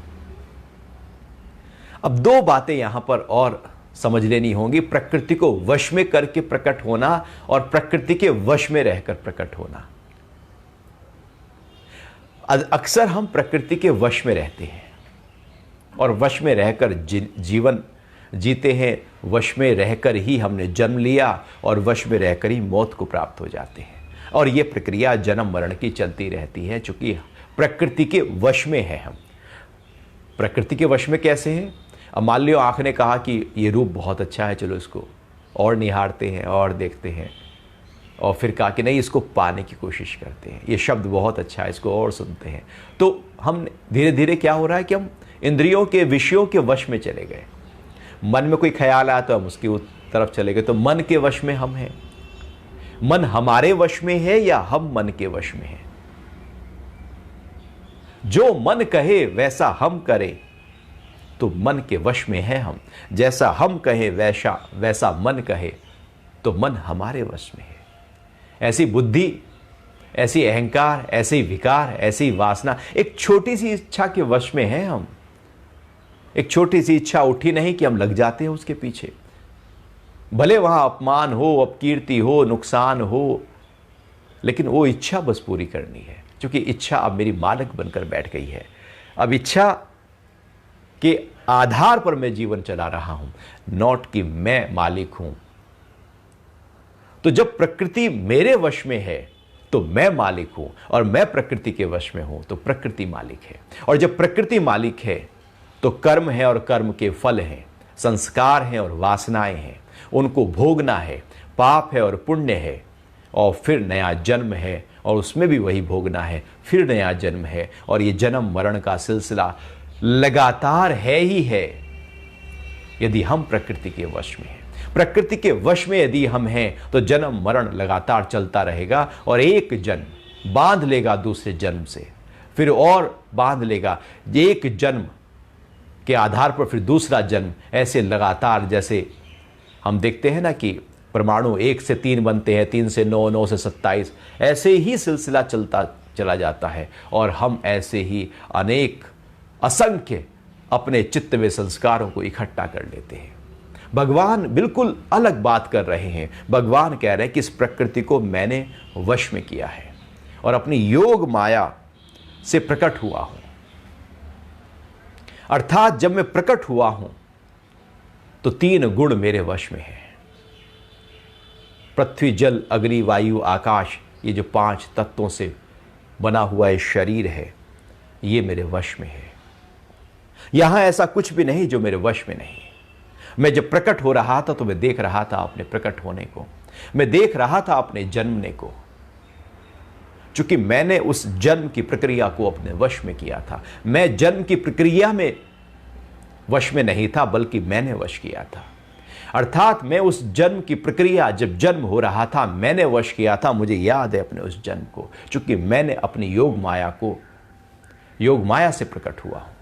अब दो बातें यहां पर और समझ लेनी होंगी। प्रकृति को वश में करके प्रकट होना और प्रकृति के वश में रहकर प्रकट होना। अक्सर हम प्रकृति के वश में रहते हैं और वश में रहकर जीवन जीते हैं। वश में रहकर ही हमने जन्म लिया और वश में रहकर ही मौत को प्राप्त हो जाते हैं। और यह प्रक्रिया जन्म मरण की चलती रहती है, चूंकि प्रकृति के वश में है हम। प्रकृति के वश में कैसे हैं? अब मान लियो आँख ने कहा कि ये रूप बहुत अच्छा है, चलो इसको और निहारते हैं और देखते हैं, और फिर कहा कि नहीं इसको पाने की कोशिश करते हैं, ये शब्द बहुत अच्छा है, इसको और सुनते हैं। तो हम धीरे धीरे क्या हो रहा है कि हम इंद्रियों के विषयों के वश में चले गए। मन में कोई ख्याल आया तो हम उसकी तरफ चले गए, तो मन के वश में हम हैं। मन हमारे वश में है या हम मन के वश में हैं? जो मन कहे वैसा हम करें तो मन के वश में है हम। जैसा हम कहे वैसा मन कहे तो मन हमारे वश में है। ऐसी बुद्धि, ऐसी अहंकार, ऐसी विकार, ऐसी वासना एक छोटी सी इच्छा के वश में है हम। एक छोटी सी इच्छा उठी नहीं कि हम लग जाते हैं उसके पीछे। भले वहां अपमान हो, अपकीर्ति हो, नुकसान हो, लेकिन वो इच्छा बस पूरी करनी है, क्योंकि इच्छा अब मेरी मालिक बनकर बैठ गई है। अब इच्छा के आधार पर मैं जीवन चला रहा हूं, नॉट कि मैं मालिक हूं। तो जब प्रकृति मेरे वश में है तो मैं मालिक हूं, और मैं प्रकृति के वश में हूं तो प्रकृति मालिक है। और जब प्रकृति मालिक है तो कर्म है और कर्म के फल हैं, संस्कार हैं और वासनाएं हैं, उनको भोगना है। पाप है और पुण्य है, और फिर नया जन्म है और उसमें भी वही भोगना है, फिर नया जन्म है। और ये जन्म मरण का सिलसिला लगातार है ही है यदि हम प्रकृति के वश में हैं। प्रकृति के वश में यदि हम हैं तो जन्म मरण लगातार चलता रहेगा, और एक जन्म बांध लेगा दूसरे जन्म से, फिर और बांध लेगा, एक जन्म के आधार पर फिर दूसरा जन्म, ऐसे लगातार। जैसे हम देखते हैं ना कि परमाणु 1 से 3 बनते हैं, 3 से 9, 9 से 27, ऐसे ही सिलसिला चलता चला जाता है। और हम ऐसे ही अनेक असंख्य अपने चित्त में संस्कारों को इकट्ठा कर लेते हैं। भगवान बिल्कुल अलग बात कर रहे हैं। भगवान कह रहे हैं कि इस प्रकृति को मैंने वश में किया है और अपनी योग माया से प्रकट हुआ हूं। अर्थात जब मैं प्रकट हुआ हूं तो 3 गुण मेरे वश में है। पृथ्वी, जल, अग्नि, वायु, आकाश, ये जो 5 तत्वों से बना हुआ ये शरीर है, ये मेरे वश में है। यहां ऐसा कुछ भी नहीं जो मेरे वश में नहीं। मैं जब प्रकट हो रहा था तो मैं देख रहा था अपने प्रकट होने को, मैं देख रहा था अपने जन्मने को, चूंकि मैंने उस जन्म की प्रक्रिया को अपने वश में किया था। मैं जन्म की प्रक्रिया में वश में नहीं था, बल्कि मैंने वश किया था। अर्थात मैं उस जन्म की प्रक्रिया, जब जन्म हो रहा था, मैंने वश किया था। मुझे याद है अपने उस जन्म को, चूंकि मैंने अपनी योग माया को, योग माया से प्रकट हुआ हूं।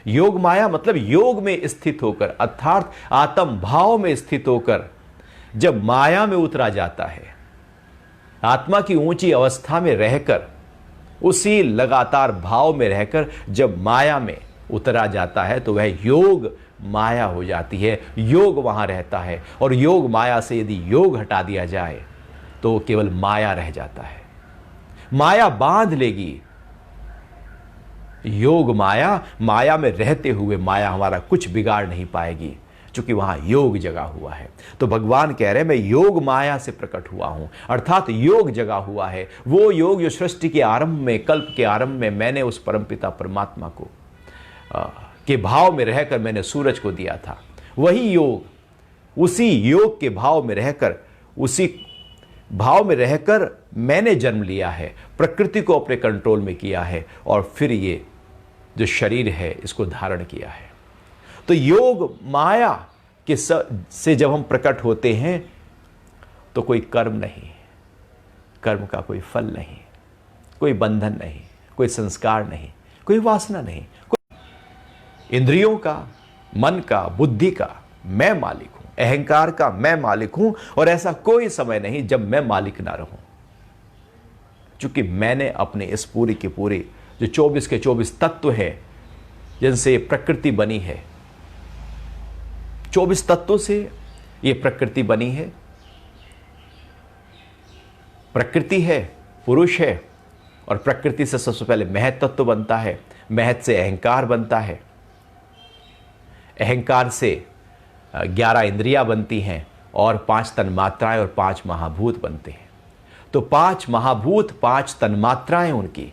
योग माया मतलब योग में स्थित होकर, अर्थात आत्म भाव में स्थित होकर जब माया में उतरा जाता है, आत्मा की ऊंची अवस्था में रहकर, उसी लगातार भाव में रहकर जब माया में उतरा जाता है तो वह योग माया हो जाती है। योग वहां रहता है, और योग माया से यदि योग हटा दिया जाए तो वो केवल माया रह जाता है। माया बांध लेगी। योग माया, माया में रहते हुए माया हमारा कुछ बिगाड़ नहीं पाएगी, क्योंकि वहां योग जगा हुआ है। तो भगवान कह रहे हैं मैं योग माया से प्रकट हुआ हूं, अर्थात योग जगा हुआ है। वो योग जो सृष्टि के आरंभ में, कल्प के आरंभ में मैंने उस परमपिता परमात्मा को के भाव में रहकर मैंने सूरज को दिया था, वही योग, उसी योग के भाव में रहकर, उसी भाव में रहकर मैंने जन्म लिया है, प्रकृति को अपने कंट्रोल में किया है, और फिर ये जो शरीर है इसको धारण किया है। तो योग माया के से जब हम प्रकट होते हैं तो कोई कर्म नहीं, कर्म का कोई फल नहीं, कोई बंधन नहीं, कोई संस्कार नहीं, कोई वासना नहीं, कोई इंद्रियों का, मन का, बुद्धि का मैं मालिक हूं, अहंकार का मैं मालिक हूं। और ऐसा कोई समय नहीं जब मैं मालिक ना रहूं, क्योंकि मैंने अपने इस पूरी की पूरी जो 24 के 24 तत्व है जिनसे प्रकृति बनी है, 24 तत्वों से ये प्रकृति बनी है। प्रकृति है, पुरुष है, और प्रकृति से सबसे पहले महत तत्व बनता है, महत से अहंकार बनता है, अहंकार से 11 इंद्रियां बनती हैं, और 5 तन्मात्राएं और 5 महाभूत बनते हैं। तो 5 महाभूत, 5 तन्मात्राएं उनकी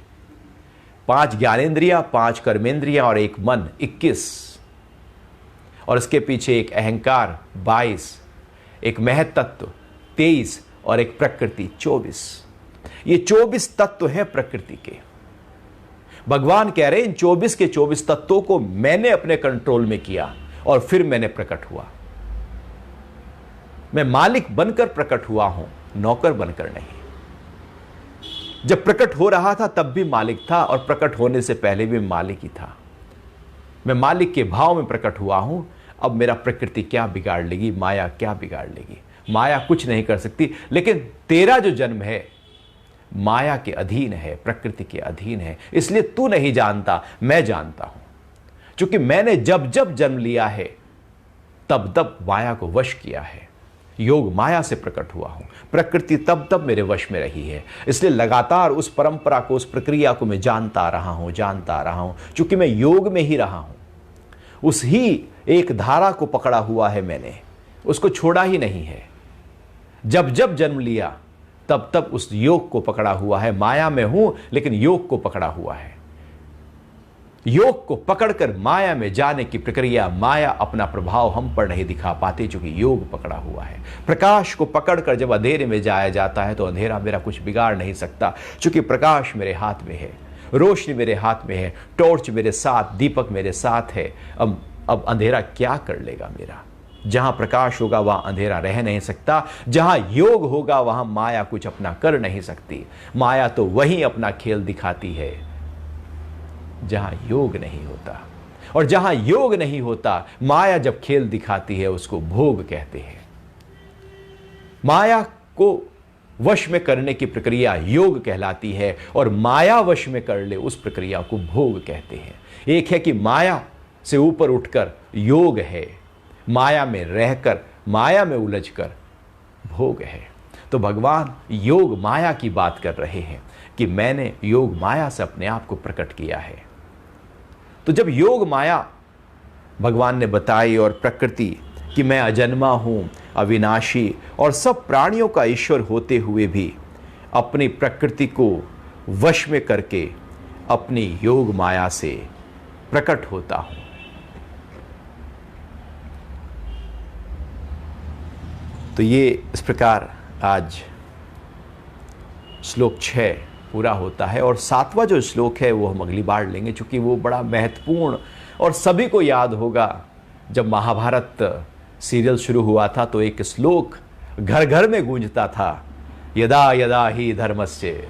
5 ज्ञानेंद्रियां, 5 कर्मेंद्रियां और एक मन, 21, और इसके पीछे एक अहंकार 22, एक महतत्व 23 और एक प्रकृति 24। ये 24 तत्व हैं प्रकृति के। भगवान कह रहे हैं इन 24 के 24 तत्वों को मैंने अपने कंट्रोल में किया और फिर मैंने प्रकट हुआ। मैं मालिक बनकर प्रकट हुआ हूं, नौकर बनकर नहीं। जब प्रकट हो रहा था तब भी मालिक था और प्रकट होने से पहले भी मालिक ही था। मैं मालिक के भाव में प्रकट हुआ हूं। अब मेरा प्रकृति क्या बिगाड़ लेगी, माया क्या बिगाड़ लेगी? माया कुछ नहीं कर सकती। लेकिन तेरा जो जन्म है माया के अधीन है, प्रकृति के अधीन है, इसलिए तू नहीं जानता, मैं जानता हूं। क्योंकि मैंने जब जब जन्म लिया है तब तब माया को वश किया है। योग माया से प्रकट हुआ हूं, प्रकृति तब तब मेरे वश में रही है। इसलिए लगातार उस परंपरा को, उस प्रक्रिया को मैं जानता रहा हूं। क्योंकि मैं योग में ही रहा हूं, उस ही एक धारा को पकड़ा हुआ है मैंने, उसको छोड़ा ही नहीं है। जब जब जन्म लिया तब तब उस योग को पकड़ा हुआ है। माया में हूं लेकिन योग को पकड़ा हुआ है। योग को पकड़कर माया में जाने की प्रक्रिया, माया अपना प्रभाव हम पर नहीं दिखा पाती क्योंकि योग पकड़ा हुआ है। प्रकाश को पकड़कर जब अंधेरे में जाया जाता है तो अंधेरा मेरा कुछ बिगाड़ नहीं सकता, क्योंकि प्रकाश मेरे हाथ में है, रोशनी मेरे हाथ में है, टॉर्च मेरे साथ, दीपक मेरे साथ है। अब अंधेरा क्या कर लेगा मेरा? जहां प्रकाश होगा वहां अंधेरा रह नहीं सकता। जहां योग होगा वहां माया कुछ अपना कर नहीं सकती। माया तो वही अपना खेल दिखाती है जहां योग नहीं होता, और जहां योग नहीं होता माया जब खेल दिखाती है उसको भोग कहते हैं। माया को वश में करने की प्रक्रिया योग कहलाती है और माया वश में कर ले उस प्रक्रिया को भोग कहते हैं। एक है कि माया से ऊपर उठकर योग है, माया में रहकर, माया में उलझकर भोग है। तो भगवान योग माया की बात कर रहे हैं कि मैंने योग माया से अपने आप को प्रकट किया है। तो जब योग माया भगवान ने बताई और प्रकृति कि मैं अजन्मा हूं, अविनाशी और सब प्राणियों का ईश्वर होते हुए भी अपनी प्रकृति को वश में करके अपनी योग माया से प्रकट होता हूं। तो ये इस प्रकार आज श्लोक 6 पूरा होता है, और 7वां जो श्लोक है वो हम अगली बार लेंगे, क्योंकि वो बड़ा महत्वपूर्ण और सभी को याद होगा। जब महाभारत सीरियल शुरू हुआ था तो एक श्लोक घर घर में गूंजता था, यदा यदा ही धर्मस्य।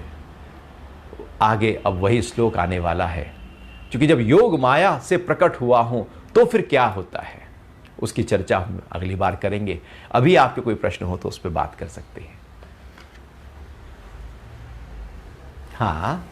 आगे अब वही श्लोक आने वाला है, क्योंकि जब योग माया से प्रकट हुआ हूं तो फिर क्या होता है उसकी चर्चा हम अगली बार करेंगे। अभी आपके कोई प्रश्न हो तो उस पर बात कर सकते हैं। हाँ,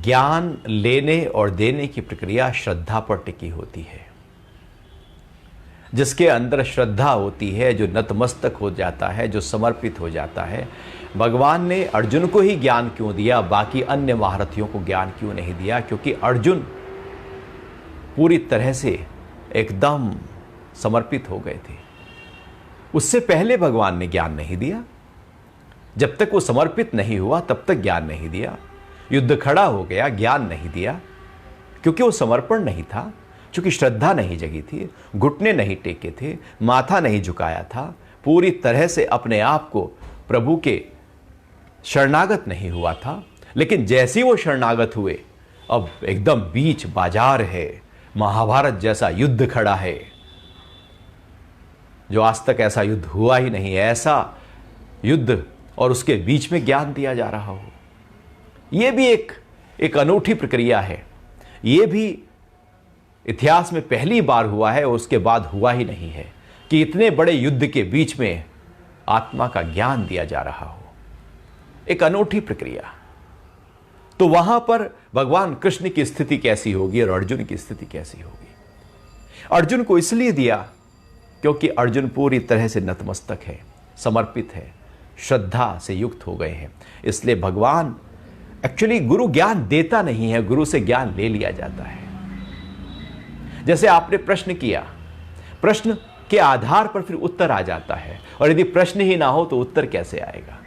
ज्ञान लेने और देने की प्रक्रिया श्रद्धा पर टिकी होती है। जिसके अंदर श्रद्धा होती है, जो नतमस्तक हो जाता है, जो समर्पित हो जाता है। भगवान ने अर्जुन को ही ज्ञान क्यों दिया, बाकी अन्य महारथियों को ज्ञान क्यों नहीं दिया? क्योंकि अर्जुन पूरी तरह से एकदम समर्पित हो गए थे। उससे पहले भगवान ने ज्ञान नहीं दिया। जब तक वो समर्पित नहीं हुआ तब तक ज्ञान नहीं दिया। युद्ध खड़ा हो गया, ज्ञान नहीं दिया, क्योंकि वो समर्पण नहीं था, क्योंकि श्रद्धा नहीं जगी थी, घुटने नहीं टेके थे, माथा नहीं झुकाया था, पूरी तरह से अपने आप को प्रभु के शरणागत नहीं हुआ था। लेकिन जैसे ही वो शरणागत हुए, अब एकदम बीच बाजार है, महाभारत जैसा युद्ध खड़ा है, जो आज तक ऐसा युद्ध हुआ ही नहीं है। ऐसा युद्ध और उसके बीच में ज्ञान दिया जा रहा हो, यह भी एक अनूठी प्रक्रिया है। यह भी इतिहास में पहली बार हुआ है और उसके बाद हुआ ही नहीं है कि इतने बड़े युद्ध के बीच में आत्मा का ज्ञान दिया जा रहा हो। एक अनूठी प्रक्रिया। तो वहां पर भगवान कृष्ण की स्थिति कैसी होगी और अर्जुन की स्थिति कैसी होगी? अर्जुन को इसलिए दिया क्योंकि अर्जुन पूरी तरह से नतमस्तक है, समर्पित है, श्रद्धा से युक्त हो गए हैं। इसलिए भगवान एक्चुअली गुरु ज्ञान देता नहीं है, गुरु से ज्ञान ले लिया जाता है। जैसे आपने प्रश्न किया, प्रश्न के आधार पर फिर उत्तर आ जाता है, और यदि प्रश्न ही ना हो तो उत्तर कैसे आएगा?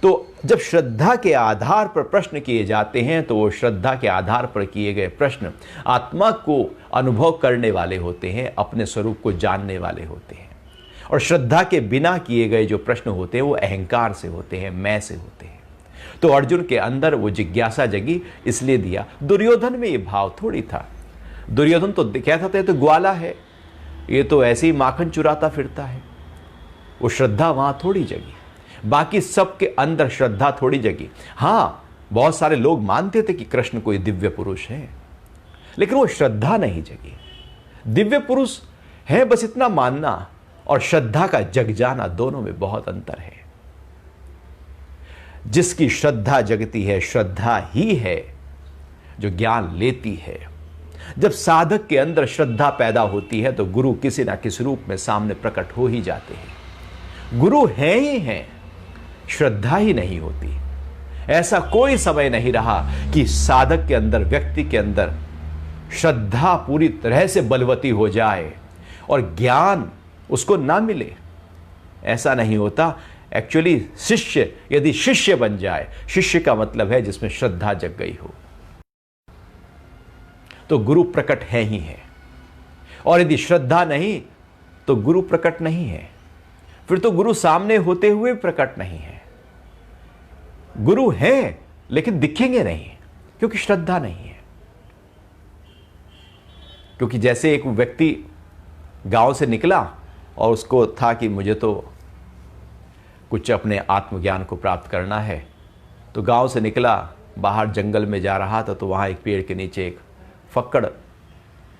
तो जब श्रद्धा के आधार पर प्रश्न किए जाते हैं तो वो श्रद्धा के आधार पर किए गए प्रश्न आत्मा को अनुभव करने वाले होते हैं, अपने स्वरूप को जानने वाले होते हैं। और श्रद्धा के बिना किए गए जो प्रश्न होते हैं वो अहंकार से होते हैं, मैं से होते हैं। तो अर्जुन के अंदर वो जिज्ञासा जगी, इसलिए दिया। दुर्योधन में ये भाव थोड़ी था। दुर्योधन तो कहता था तो ग्वाला है, ये तो ऐसे ही माखन चुराता फिरता है। वो श्रद्धा वहां थोड़ी जगी। बाकी सबके अंदर श्रद्धा थोड़ी जगी। हां, बहुत सारे लोग मानते थे कि कृष्ण कोई दिव्य पुरुष है, लेकिन वो श्रद्धा नहीं जगी। दिव्य पुरुष है बस इतना मानना और श्रद्धा का जग जाना, दोनों में बहुत अंतर है। जिसकी श्रद्धा जगती है, श्रद्धा ही है जो ज्ञान लेती है। जब साधक के अंदर श्रद्धा पैदा होती है तो गुरु किसी ना किसी रूप में सामने प्रकट हो ही जाते हैं। गुरु हैं ही हैं, श्रद्धा ही नहीं होती। ऐसा कोई समय नहीं रहा कि साधक के अंदर, व्यक्ति के अंदर श्रद्धा पूरी तरह से बलवती हो जाए और ज्ञान उसको ना मिले। ऐसा नहीं होता। एक्चुअली शिष्य यदि शिष्य बन जाए, शिष्य का मतलब है जिसमें श्रद्धा जग गई हो, तो गुरु प्रकट है ही है। और यदि श्रद्धा नहीं तो गुरु प्रकट नहीं है। फिर तो गुरु सामने होते हुए प्रकट नहीं है। गुरु हैं लेकिन दिखेंगे नहीं क्योंकि श्रद्धा नहीं है। क्योंकि जैसे एक व्यक्ति गांव से निकला और उसको था कि मुझे तो कुछ अपने आत्मज्ञान को प्राप्त करना है, तो गांव से निकला, बाहर जंगल में जा रहा था, तो वहाँ एक पेड़ के नीचे एक फक्कड़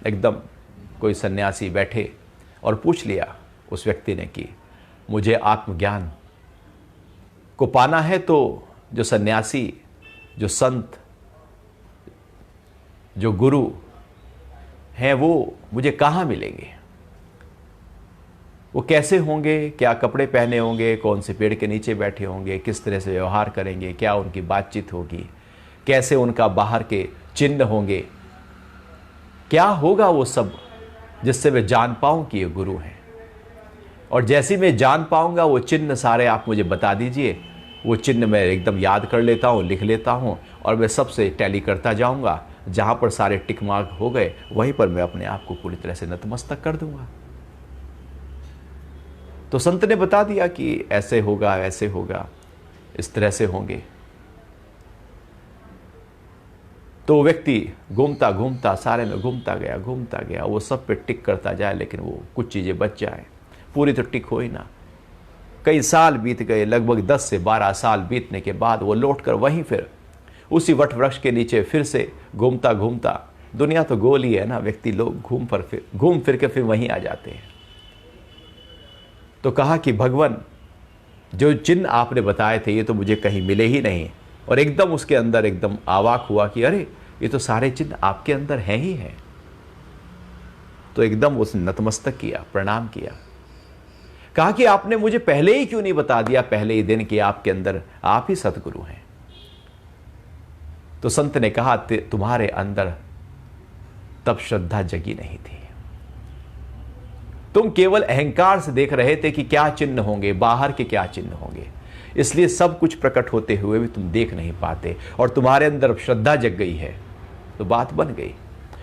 एकदम कोई सन्यासी बैठे और पूछ लिया उस व्यक्ति ने कि मुझे आत्मज्ञान को पाना है तो जो सन्यासी, जो संत, जो गुरु हैं वो मुझे कहाँ मिलेंगे? वो कैसे होंगे? क्या कपड़े पहने होंगे? कौन से पेड़ के नीचे बैठे होंगे? किस तरह से व्यवहार करेंगे? क्या उनकी बातचीत होगी? कैसे उनका बाहर के चिन्ह होंगे? क्या होगा वो सब जिससे मैं जान पाऊं कि ये गुरु हैं? और जैसे मैं जान पाऊंगा वो चिन्ह सारे आप मुझे बता दीजिए। वो चिन्ह मैं एकदम याद कर लेता हूँ, लिख लेता हूँ, और मैं सबसे टैली करता जाऊँगा। जहाँ पर सारे टिक मार्क हो गए वहीं पर मैं अपने आप को पूरी तरह से नतमस्तक कर दूंगा। तो संत ने बता दिया कि ऐसे होगा, ऐसे होगा, इस तरह से होंगे। तो वो व्यक्ति घूमता घूमता सारे में घूमता गया, वो सब पे टिक करता जाए, लेकिन वो कुछ चीज़ें बच जाए, पूरी तो टिक हो ही ना। कई साल बीत गए, लगभग 10 से 12 साल बीतने के बाद वो लौटकर वहीं फिर उसी वट वृक्ष के नीचे फिर से घूमता घूमता, दुनिया तो गोल ही है ना, व्यक्ति लोग घूम फिर के फिर वहीं आ जाते हैं। तो कहा कि भगवान, जो चिन्ह आपने बताए थे ये तो मुझे कहीं मिले ही नहीं। और एकदम उसके अंदर एकदम आवाक हुआ कि अरे ये तो सारे चिन्ह आपके अंदर हैं ही हैं। तो एकदम उसने नतमस्तक किया, प्रणाम किया, कहा कि आपने मुझे पहले ही क्यों नहीं बता दिया, पहले ही दिन कि आपके अंदर आप ही सतगुरु हैं। तो संत ने कहा तुम्हारे अंदर तब श्रद्धा जगी नहीं थी। तुम केवल अहंकार से देख रहे थे कि क्या चिन्ह होंगे, बाहर के क्या चिन्ह होंगे, इसलिए सब कुछ प्रकट होते हुए भी तुम देख नहीं पाते। और तुम्हारे अंदर श्रद्धा जग गई है तो बात बन गई।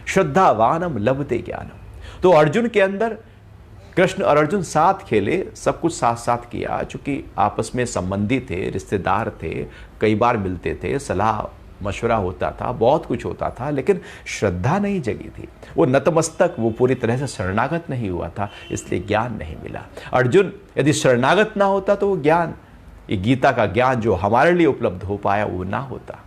श्रद्धावानम लभते ज्ञानम। तो अर्जुन के अंदर कृष्ण और अर्जुन साथ खेले, सब कुछ साथ साथ किया, चूंकि आपस में संबंधी थे, रिश्तेदार थे, कई बार मिलते थे, सलाह मशवरा होता था, बहुत कुछ होता था, लेकिन श्रद्धा नहीं जगी थी। वो नतमस्तक, वो पूरी तरह से शरणागत नहीं हुआ था, इसलिए ज्ञान नहीं मिला। अर्जुन यदि शरणागत ना होता तो वो ज्ञान, ये गीता का ज्ञान जो हमारे लिए उपलब्ध हो पाया, वो ना होता।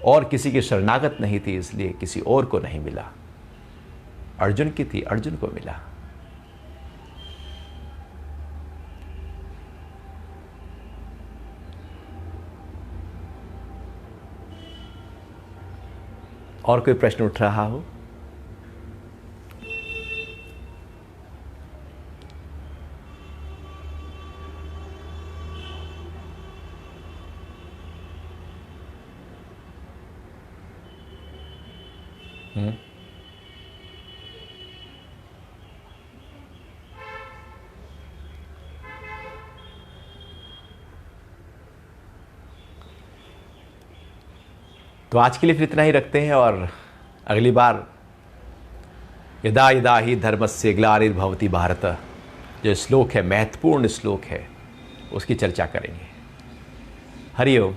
और किसी की शरणागत नहीं थी, इसलिए किसी और को नहीं मिला। अर्जुन की थी, अर्जुन को मिला। और कोई प्रश्न उठ रहा हो? तो आज के लिए फिर इतना ही रखते हैं, और अगली बार यदा यदा ही धर्मस्य ग्लानिर्भवति भारत, जो श्लोक है, महत्वपूर्ण श्लोक है, उसकी चर्चा करेंगे। हरि ओम।